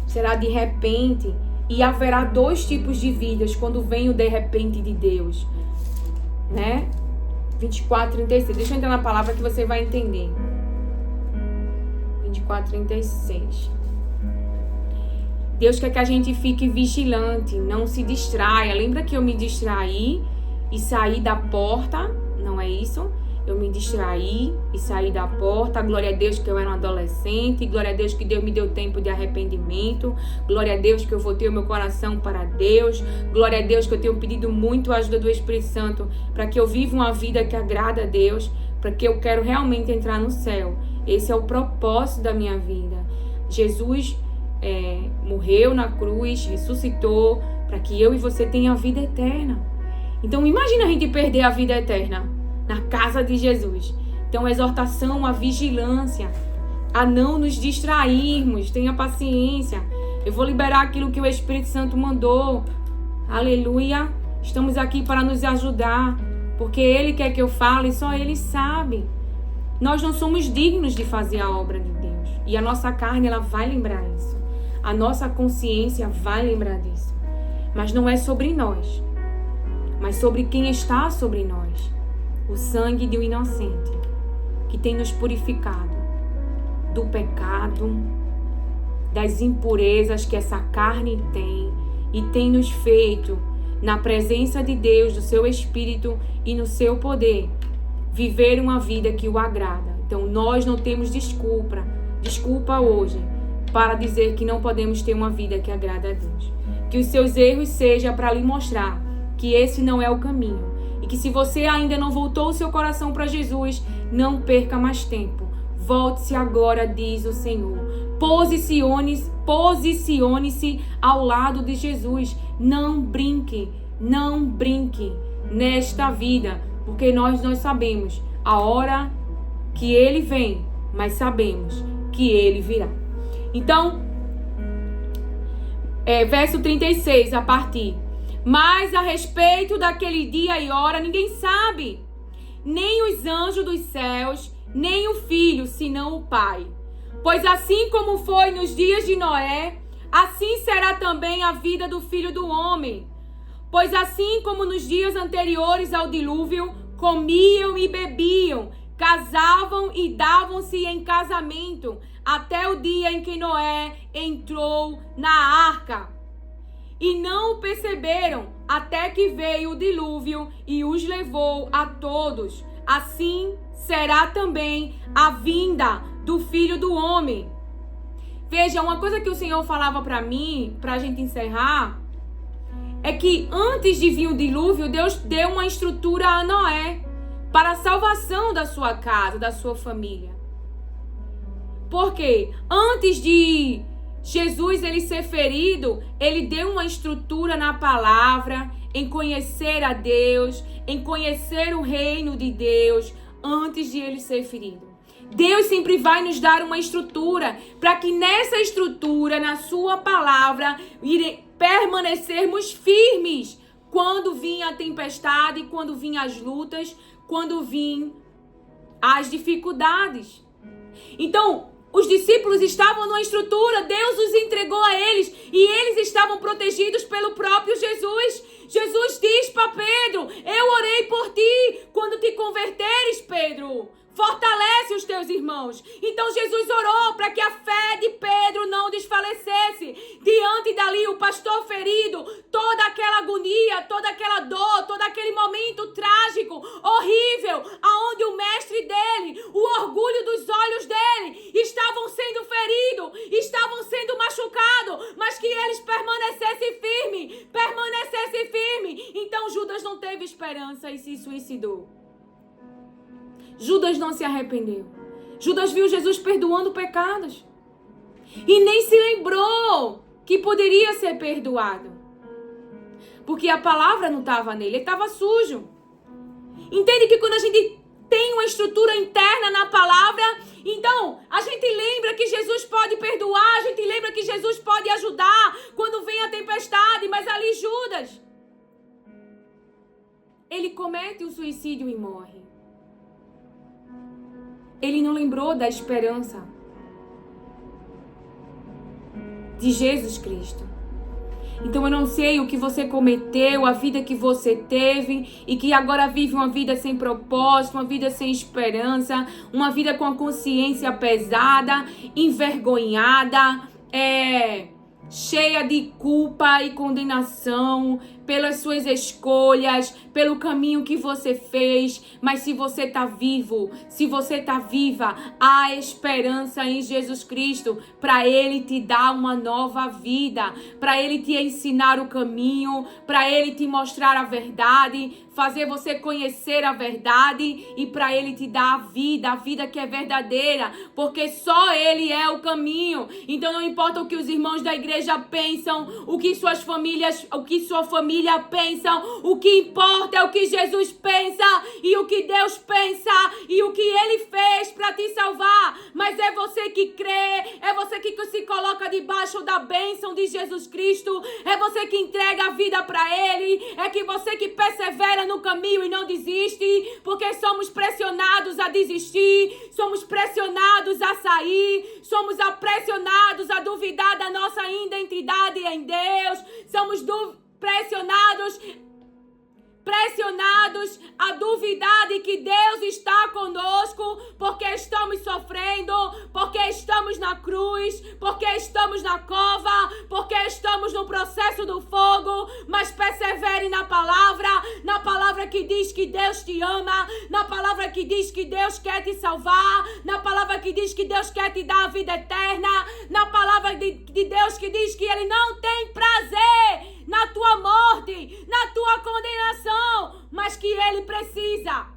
Será de repente, e haverá dois tipos de vidas quando vem o de repente de Deus, né? 24, 36. Deixa eu entrar na palavra que você vai entender. 24, 36. Deus quer que a gente fique vigilante, não se distraia. Lembra que eu me distraí e saí da porta? Não é isso? Eu me distraí e saí da porta. Glória a Deus que eu era um adolescente. Glória a Deus que Deus me deu tempo de arrependimento. Glória a Deus que eu voltei o meu coração para Deus. Glória a Deus que eu tenho pedido muito a ajuda do Espírito Santo para que eu viva uma vida que agrada a Deus, para que eu quero realmente entrar no céu. Esse é o propósito da minha vida. Jesus morreu na cruz, ressuscitou para que eu e você tenha a vida eterna. Então imagina a gente perder a vida eterna na casa de Jesus. Então exortação à vigilância, a não nos distrairmos. Tenha paciência. Eu vou liberar aquilo que o Espírito Santo mandou. Aleluia. Estamos aqui para nos ajudar, porque Ele quer que eu fale e só Ele sabe. Nós não somos dignos de fazer a obra de Deus. E a nossa carne, ela vai lembrar isso. A nossa consciência vai lembrar disso. Mas não é sobre nós, mas sobre quem está sobre nós. O sangue de um inocente, que tem nos purificado do pecado, das impurezas que essa carne tem, e tem nos feito, na presença de Deus, do seu Espírito e no seu poder, viver uma vida que o agrada. Então nós não temos desculpa hoje para dizer que não podemos ter uma vida que agrada a Deus. Que os seus erros sejam para lhe mostrar que esse não é o caminho. E que se você ainda não voltou o seu coração para Jesus, não perca mais tempo. Volte-se agora, diz o Senhor. Posicione-se ao lado de Jesus. Não brinque nesta vida, porque nós sabemos a hora que Ele vem, mas sabemos que Ele virá. Então, verso 36, a partir. Mas a respeito daquele dia e hora, ninguém sabe, nem os anjos dos céus, nem o Filho, senão o Pai. Pois assim como foi nos dias de Noé, assim será também a vida do Filho do Homem. Pois assim como nos dias anteriores ao dilúvio, comiam e bebiam, casavam e davam-se em casamento, até o dia em que Noé entrou na arca. E não o perceberam, até que veio o dilúvio e os levou a todos. Assim será também a vinda do Filho do Homem. Veja, uma coisa que o Senhor falava para mim, para a gente encerrar, é que antes de vir o dilúvio, Deus deu uma estrutura a Noé para a salvação da sua casa, da sua família. Por quê? Antes de Jesus ele ser ferido, ele deu uma estrutura na palavra, em conhecer a Deus, em conhecer o reino de Deus, antes de ele ser ferido. Deus sempre vai nos dar uma estrutura, para que nessa estrutura, na sua palavra, permanecermos firmes quando vinha a tempestade, quando vinha as lutas, quando vinham as dificuldades. Então, os discípulos estavam numa estrutura, Deus os entregou a eles e eles estavam protegidos pelo próprio Jesus. Jesus diz para Pedro: eu orei por ti quando te converteres, Pedro. Fortalece os teus irmãos. Então Jesus orou para que a fé de Pedro não desfalecesse. Diante dali, o pastor ferido, toda aquela agonia, toda aquela dor, todo aquele momento trágico, horrível, aonde o mestre dele, o orgulho dos olhos dele, estavam sendo feridos, estavam sendo machucados, mas que eles permanecessem firmes. Então Judas não teve esperança e se suicidou. Judas não se arrependeu. Judas viu Jesus perdoando pecados. E nem se lembrou que poderia ser perdoado. Porque a palavra não estava nele, ele estava sujo. Entende que quando a gente tem uma estrutura interna na palavra, então a gente lembra que Jesus pode perdoar, a gente lembra que Jesus pode ajudar quando vem a tempestade, mas ali Judas, ele comete o suicídio e morre. Ele não lembrou da esperança de Jesus Cristo. Então eu não sei o que você cometeu, a vida que você teve e que agora vive uma vida sem propósito, uma vida sem esperança, uma vida com a consciência pesada, envergonhada, cheia de culpa e condenação pelas suas escolhas, pelo caminho que você fez. Mas se você está vivo, se você está viva, há esperança em Jesus Cristo para Ele te dar uma nova vida, para Ele te ensinar o caminho, para Ele te mostrar a verdade, fazer você conhecer a verdade e para Ele te dar a vida que é verdadeira, porque só Ele é o caminho. Então não importa o que os irmãos da igreja pensam, o que sua família pensam, o que importa é o que Jesus pensa e o que Deus pensa e o que Ele fez para te salvar. Mas é você que crê, é você que se coloca debaixo da bênção de Jesus Cristo, é você que entrega a vida para Ele, é que você que persevera no caminho e não desiste, porque somos pressionados a desistir, somos pressionados a sair, somos pressionados a duvidar da nossa identidade em Deus, somos pressionados a duvidar de que Deus está conosco, porque estamos sofrendo, porque estamos na cruz, porque estamos na cova, porque estamos no processo do fogo. Mas persevere na palavra que diz que Deus te ama, na palavra que diz que Deus quer te salvar, na palavra que diz que Deus quer te dar a vida eterna, na palavra de Deus que diz que Ele não tem prazer na tua morte, na tua condenação, mas que Ele precisa,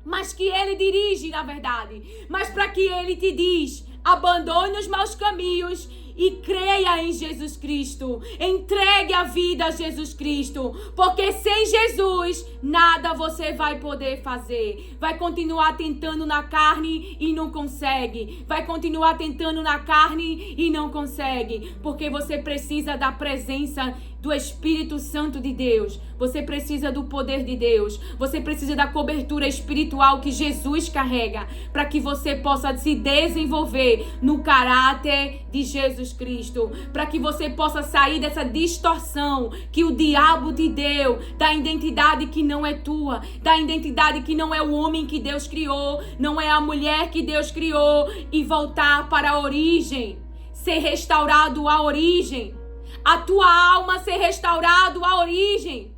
mas que Ele dirige, na verdade, mas para que Ele te diz: abandone os maus caminhos e creia em Jesus Cristo. Entregue a vida a Jesus Cristo. Porque sem Jesus, nada você vai poder fazer. Vai continuar tentando na carne e não consegue. Vai continuar tentando na carne e não consegue. Porque você precisa da presença do Espírito Santo de Deus. Você precisa do poder de Deus. Você precisa da cobertura espiritual que Jesus carrega, para que você possa se desenvolver no caráter de Jesus Cristo, para que você possa sair dessa distorção que o diabo te deu, da identidade que não é tua, da identidade que não é o homem que Deus criou, não é a mulher que Deus criou, e voltar para a origem, ser restaurado à origem. A tua alma ser restaurado à origem,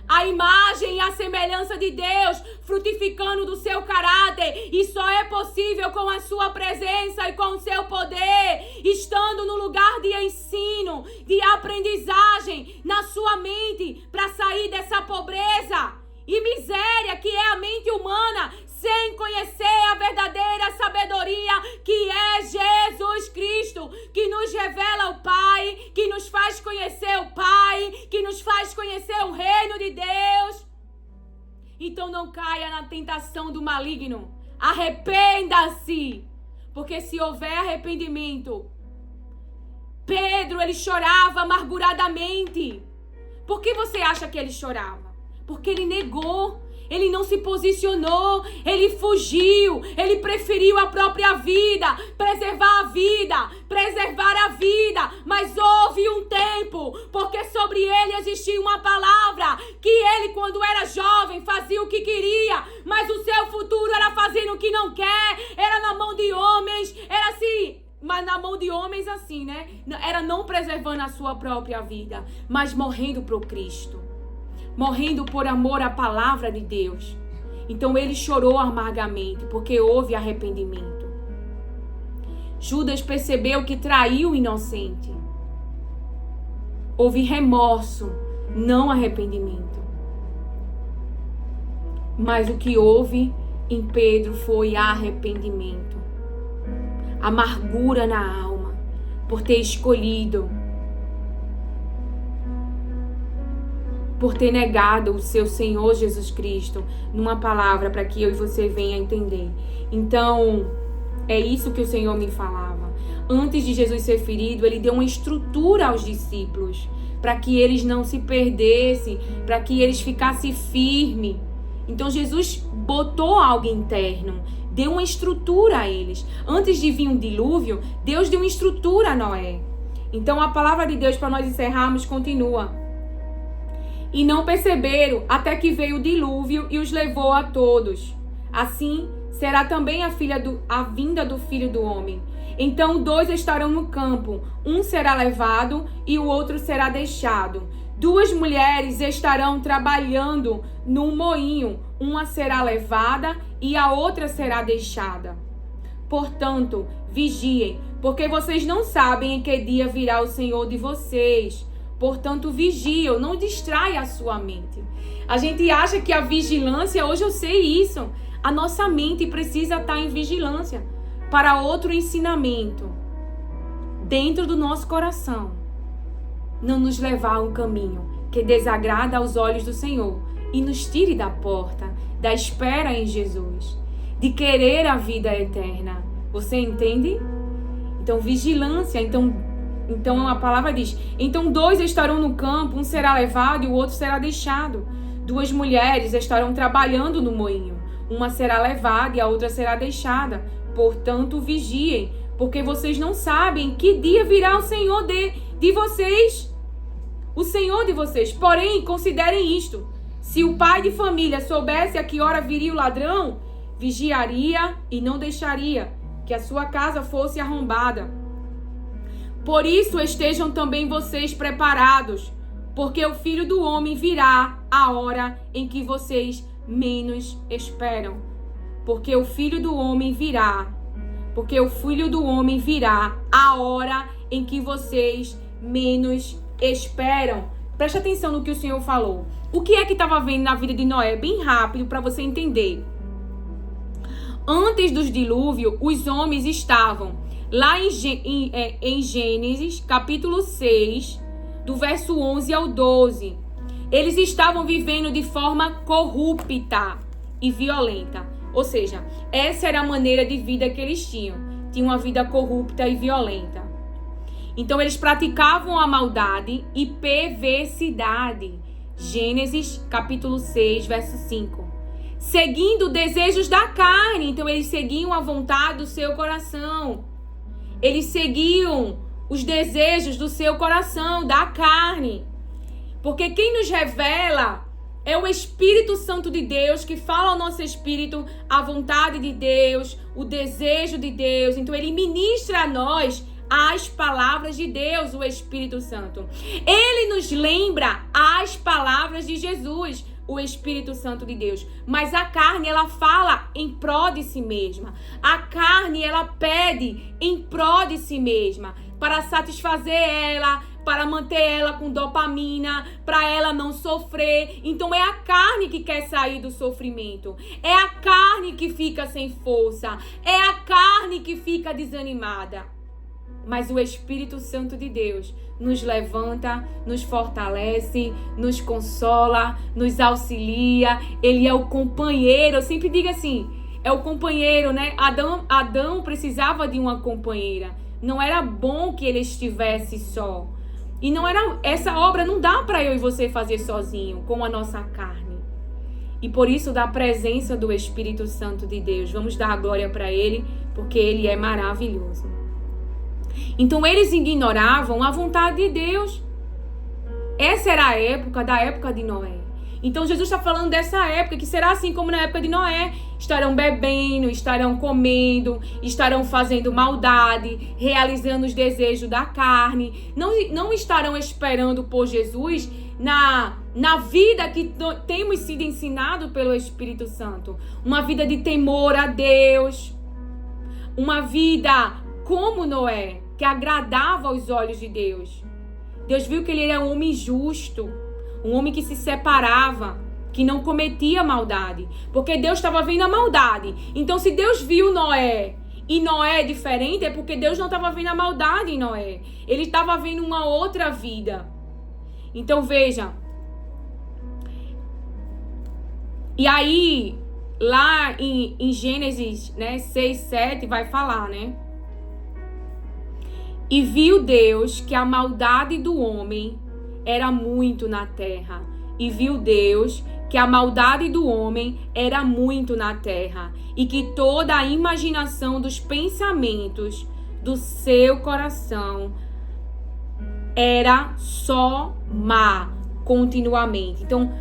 a imagem e a semelhança de Deus frutificando do seu caráter, e só é possível com a sua presença e com o seu poder, estando no lugar de ensino, de aprendizagem na sua mente, para sair dessa pobreza e miséria que é a mente humana, sem conhecer a verdadeira sabedoria que é Jesus Cristo, que nos revela o Pai, que nos faz conhecer o Pai, que nos faz conhecer o reino de Deus. Então não caia na tentação do maligno. Arrependa-se, porque se houver arrependimento, Pedro, ele chorava amarguradamente. Por que você acha que ele chorava? Porque ele negou. Ele não se posicionou, ele fugiu, ele preferiu a própria vida, preservar a vida, mas houve um tempo, porque sobre ele existia uma palavra, que ele quando era jovem fazia o que queria, mas o seu futuro era fazendo o que não quer, era na mão de homens, era assim... Mas na mão de homens assim, né? Era não preservando a sua própria vida, mas morrendo pro Cristo. Morrendo por amor à palavra de Deus. Então ele chorou amargamente, porque houve arrependimento. Judas percebeu que traiu o inocente. Houve remorso, não arrependimento. Mas o que houve em Pedro foi arrependimento. Amargura na alma, por ter escolhido, por ter negado o seu Senhor Jesus Cristo, numa palavra para que eu e você venha entender. Então, é isso que o Senhor me falava. Antes de Jesus ser ferido, ele deu uma estrutura aos discípulos, para que eles não se perdessem, para que eles ficassem firmes. Então, Jesus botou algo interno, deu uma estrutura a eles. Antes de vir um dilúvio, Deus deu uma estrutura a Noé. Então, a palavra de Deus, para nós encerrarmos, continua. E não perceberam até que veio o dilúvio e os levou a todos. Assim será também a vinda do Filho do Homem. Então 2 estarão no campo, um será levado e o outro será deixado. 2 mulheres estarão trabalhando num moinho, uma será levada e a outra será deixada. Portanto, vigiem, porque vocês não sabem em que dia virá o Senhor de vocês. Portanto, vigiam, não distraia a sua mente. A gente acha que a vigilância, hoje eu sei isso, a nossa mente precisa estar em vigilância para outro ensinamento dentro do nosso coração. Não nos levar a um caminho que desagrada aos olhos do Senhor e nos tire da porta, da espera em Jesus, de querer a vida eterna. Você entende? Então, vigilância, Então a palavra diz, então 2 estarão no campo, um será levado e o outro será deixado. 2 mulheres estarão trabalhando no moinho, uma será levada e a outra será deixada. Portanto, vigiem, porque vocês não sabem que dia virá o Senhor de vocês. O Senhor de vocês. Porém, considerem isto. Se o pai de família soubesse a que hora viria o ladrão, vigiaria e não deixaria que a sua casa fosse arrombada. Por isso estejam também vocês preparados, porque o Filho do Homem virá a hora em que vocês menos esperam. Porque o Filho do Homem virá. Porque o Filho do Homem virá a hora em que vocês menos esperam. Preste atenção no que o Senhor falou. O que é que estava vendo na vida de Noé? Bem rápido para você entender. Antes dos dilúvios, os homens estavam lá em Gênesis, capítulo 6, do verso 11 ao 12. Eles estavam vivendo de forma corrupta e violenta. Ou seja, essa era a maneira de vida que eles tinham. Tinham uma vida corrupta e violenta. Então, eles praticavam a maldade e perversidade. Gênesis, capítulo 6, verso 5. Seguindo desejos da carne. Então, eles seguiam a vontade do seu coração. Eles seguiam os desejos do seu coração, da carne. Porque quem nos revela é o Espírito Santo de Deus, que fala ao nosso espírito a vontade de Deus, o desejo de Deus. Então, ele ministra a nós as palavras de Deus, o Espírito Santo. Ele nos lembra as palavras de Jesus, o Espírito Santo de Deus. Mas a carne, ela fala em prol de si mesma. A carne, ela pede em prol de si mesma, para satisfazer ela, para manter ela com dopamina, para ela não sofrer. Então é a carne que quer sair do sofrimento. É a carne que fica sem força. É a carne que fica desanimada. Mas o Espírito Santo de Deus nos levanta, nos fortalece, nos consola, nos auxilia. Ele é o companheiro. Eu sempre digo assim, é o companheiro, né? Adão precisava de uma companheira. Não era bom que ele estivesse só. E não era, essa obra não dá para eu e você fazer sozinho, com a nossa carne. E por isso, da presença do Espírito Santo de Deus, vamos dar a glória para ele, porque ele é maravilhoso. Então, eles ignoravam a vontade de Deus. Essa era a época de Noé. Então, Jesus está falando dessa época, que será assim como na época de Noé. Estarão bebendo, estarão comendo, estarão fazendo maldade, realizando os desejos da carne. Não estarão esperando por Jesus na vida que temos sido ensinado pelo Espírito Santo. Uma vida de temor a Deus. Uma vida como Noé, que agradava aos olhos de Deus. Deus viu que ele era um homem justo, um homem que se separava, que não cometia maldade, porque Deus estava vendo a maldade. Então, se Deus viu Noé e Noé é diferente, é porque Deus não estava vendo a maldade em Noé. Ele estava vendo uma outra vida. Então, veja. E aí, lá em Gênesis, né, 6, 7, vai falar, né? E viu Deus que a maldade do homem era muito na terra. E viu Deus que a maldade do homem era muito na terra. E que toda a imaginação dos pensamentos do seu coração era só má continuamente. Então,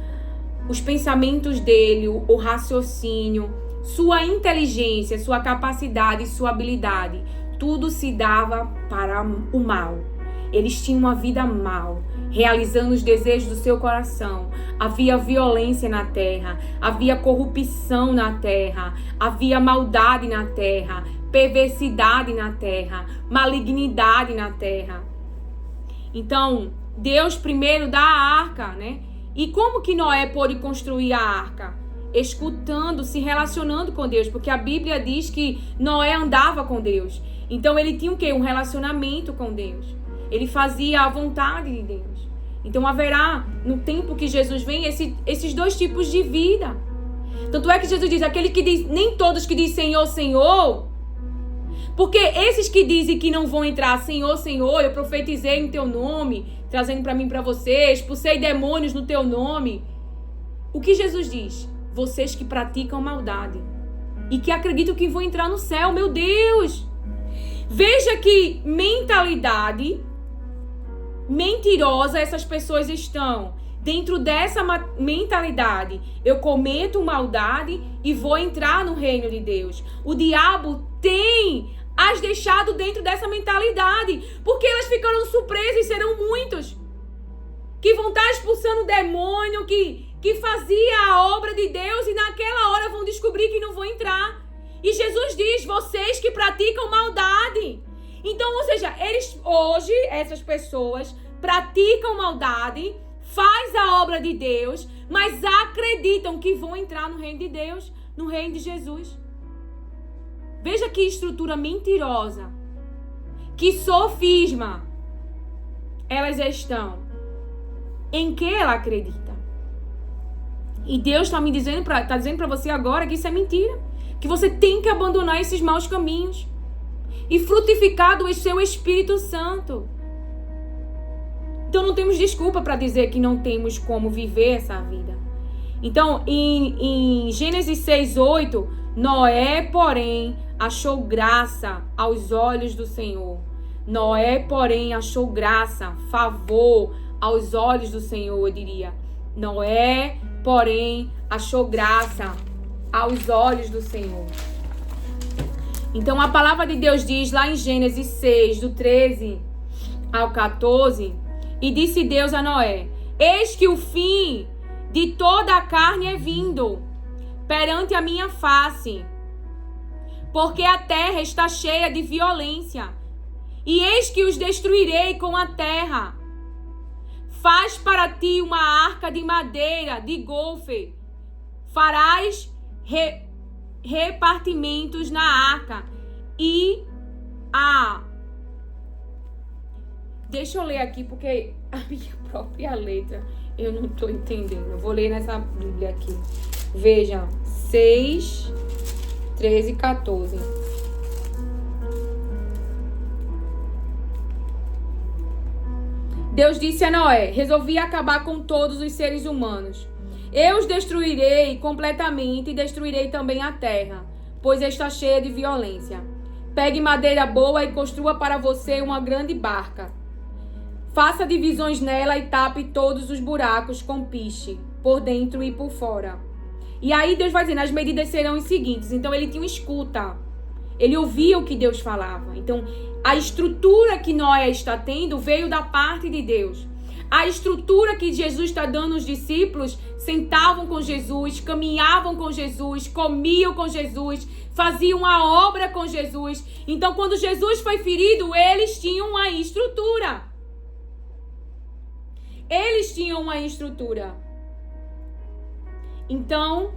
os pensamentos dele, o raciocínio, sua inteligência, sua capacidade, sua habilidade, tudo se dava para o mal. Eles tinham uma vida mal, realizando os desejos do seu coração. Havia violência na terra, havia corrupção na terra, havia maldade na terra, perversidade na terra, malignidade na terra. Então, Deus primeiro dá a arca, né? E como que Noé pôde construir a arca? Escutando, se relacionando com Deus, porque a Bíblia diz que Noé andava com Deus. Então ele tinha o quê? Um relacionamento com Deus. Ele fazia a vontade de Deus. Então haverá, no tempo que Jesus vem, esses dois tipos de vida. Tanto é que Jesus diz, aquele que diz, nem todos que dizem Senhor, Senhor, porque esses que dizem que não vão entrar, Senhor, Senhor, eu profetizei em teu nome, trazendo para mim, para vocês, expulsei demônios no teu nome. O que Jesus diz? Vocês que praticam maldade e que acreditam que vão entrar no céu, meu Deus! Veja que mentalidade mentirosa essas pessoas estão. Dentro dessa mentalidade, eu cometo maldade e vou entrar no reino de Deus. O diabo tem as deixado dentro dessa mentalidade, porque elas ficaram surpresas e serão muitos que vão estar expulsando o demônio, que fazia a obra de Deus, e naquela hora vão descobrir que não vão entrar. E Jesus diz, vocês que praticam maldade. Então, ou seja, hoje, essas pessoas praticam maldade, faz a obra de Deus, mas acreditam que vão entrar no reino de Deus, no reino de Jesus. Veja que estrutura mentirosa, que sofisma elas estão, em que ela acredita. E Deus está dizendo para você agora que isso é mentira, que você tem que abandonar esses maus caminhos e frutificar do seu Espírito Santo. Então não temos desculpa para dizer que não temos como viver essa vida. Então, em Gênesis 6:8, Noé, porém, achou graça aos olhos do Senhor. Noé, porém, achou graça, favor aos olhos do Senhor, eu diria. Noé, porém, achou graça aos olhos do Senhor. Então, a palavra de Deus diz lá em Gênesis 6, do 13 ao 14, e disse Deus a Noé, eis que o fim de toda a carne é vindo perante a minha face, porque a terra está cheia de violência, e eis que os destruirei com a terra. Faz para ti uma arca de madeira, de golfe, farás repartimentos na arca, e deixa eu ler aqui, porque a minha própria letra eu não estou entendendo. Eu vou ler nessa Bíblia aqui. Veja, 6, 13 e 14. Deus disse a Noé, resolvi acabar com todos os seres humanos. Eu os destruirei completamente e destruirei também a terra, pois está cheia de violência. Pegue madeira boa e construa para você uma grande barca. Faça divisões nela e tape todos os buracos com piche, por dentro e por fora. E aí Deus vai dizendo, as medidas serão as seguintes. Então ele tinha uma escuta. Ele ouvia o que Deus falava. Então a estrutura que Noé está tendo veio da parte de Deus. A estrutura que Jesus está dando aos discípulos, sentavam com Jesus, caminhavam com Jesus, comiam com Jesus, faziam a obra com Jesus. Então quando Jesus foi ferido, eles tinham uma estrutura. Eles tinham uma estrutura. Então,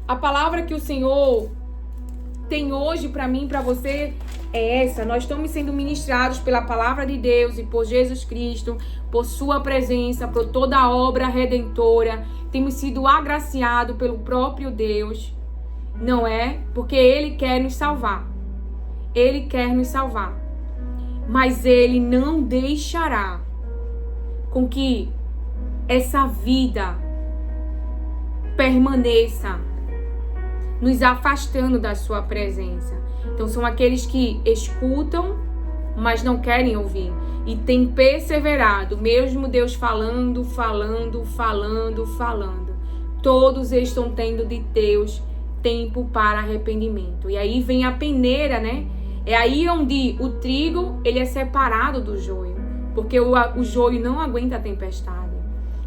a palavra que o Senhor tem hoje para mim e para você é essa. Nós estamos sendo ministrados pela palavra de Deus e por Jesus Cristo, por sua presença, por toda a obra redentora. Temos sido agraciados pelo próprio Deus, não é? Porque Ele quer nos salvar. Ele quer nos salvar. Mas Ele não deixará com que essa vida permaneça nos afastando da sua presença. Então são aqueles que escutam, mas não querem ouvir. E têm perseverado, mesmo Deus falando. Todos estão tendo de Deus tempo para arrependimento. E aí vem a peneira, né? É aí onde o trigo, ele é separado do joio. Porque o joio não aguenta a tempestade.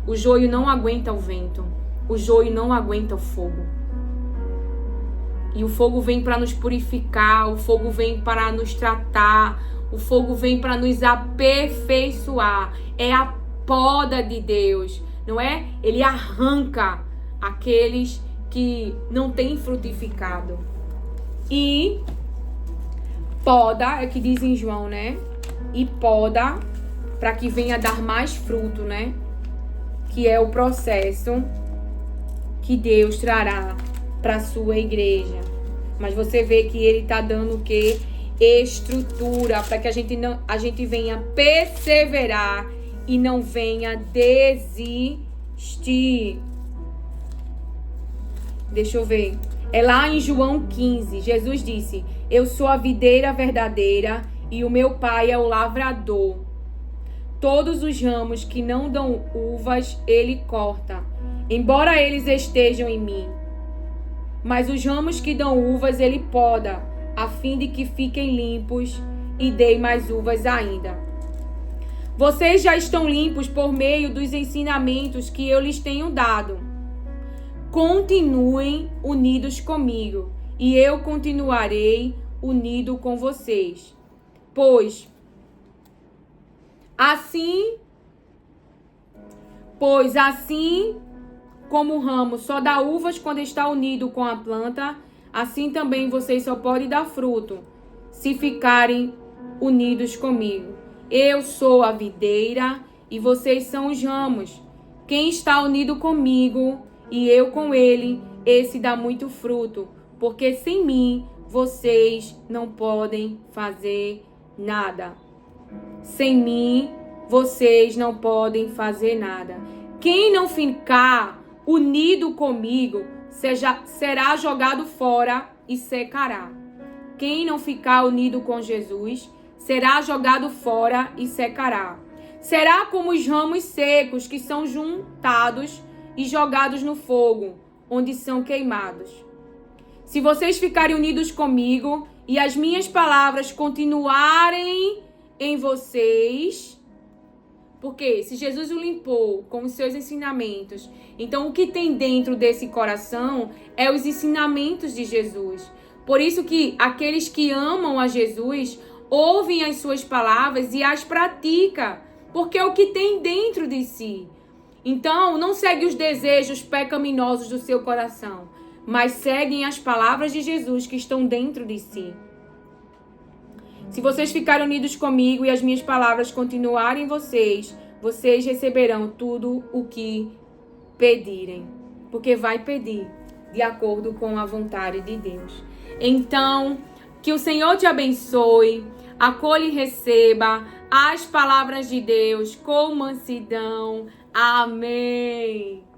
O joio não aguenta o vento. O joio não aguenta o fogo. E o fogo vem para nos purificar. O fogo vem para nos tratar. O fogo vem para nos aperfeiçoar. É a poda de Deus, não é? Ele arranca aqueles que não têm frutificado. E poda, é o que diz em João, né? E poda para que venha dar mais fruto, né? Que é o processo que Deus trará para a sua igreja. Mas você vê que ele está dando o quê? Estrutura, para que a gente venha perseverar e não venha desistir. Deixa eu ver. É lá em João 15. Jesus disse, eu sou a videira verdadeira e o meu pai é o lavrador. Todos os ramos que não dão uvas, ele corta, embora eles estejam em mim. Mas os ramos que dão uvas, ele poda, a fim de que fiquem limpos e deem mais uvas ainda. Vocês já estão limpos por meio dos ensinamentos que eu lhes tenho dado. Continuem unidos comigo, e eu continuarei unido com vocês. Pois assim como o ramo só dá uvas quando está unido com a planta, assim também vocês só podem dar fruto se ficarem unidos comigo. Eu sou a videira e vocês são os ramos. Quem está unido comigo e eu com ele, esse dá muito fruto, porque sem mim vocês não podem fazer nada. Sem mim vocês não podem fazer nada. Quem não ficar unido comigo será jogado fora e secará. Quem não ficar unido com Jesus será jogado fora e secará. Será como os ramos secos que são juntados e jogados no fogo, onde são queimados. Se vocês ficarem unidos comigo e as minhas palavras continuarem em vocês, porque se Jesus o limpou com os seus ensinamentos, então o que tem dentro desse coração é os ensinamentos de Jesus. Por isso que aqueles que amam a Jesus ouvem as suas palavras e as praticam, porque é o que tem dentro de si. Então, não segue os desejos pecaminosos do seu coração, mas seguem as palavras de Jesus que estão dentro de si. Se vocês ficarem unidos comigo e as minhas palavras continuarem em vocês, vocês receberão tudo o que pedirem, porque vai pedir de acordo com a vontade de Deus. Então, que o Senhor te abençoe, acolha e receba as palavras de Deus com mansidão. Amém.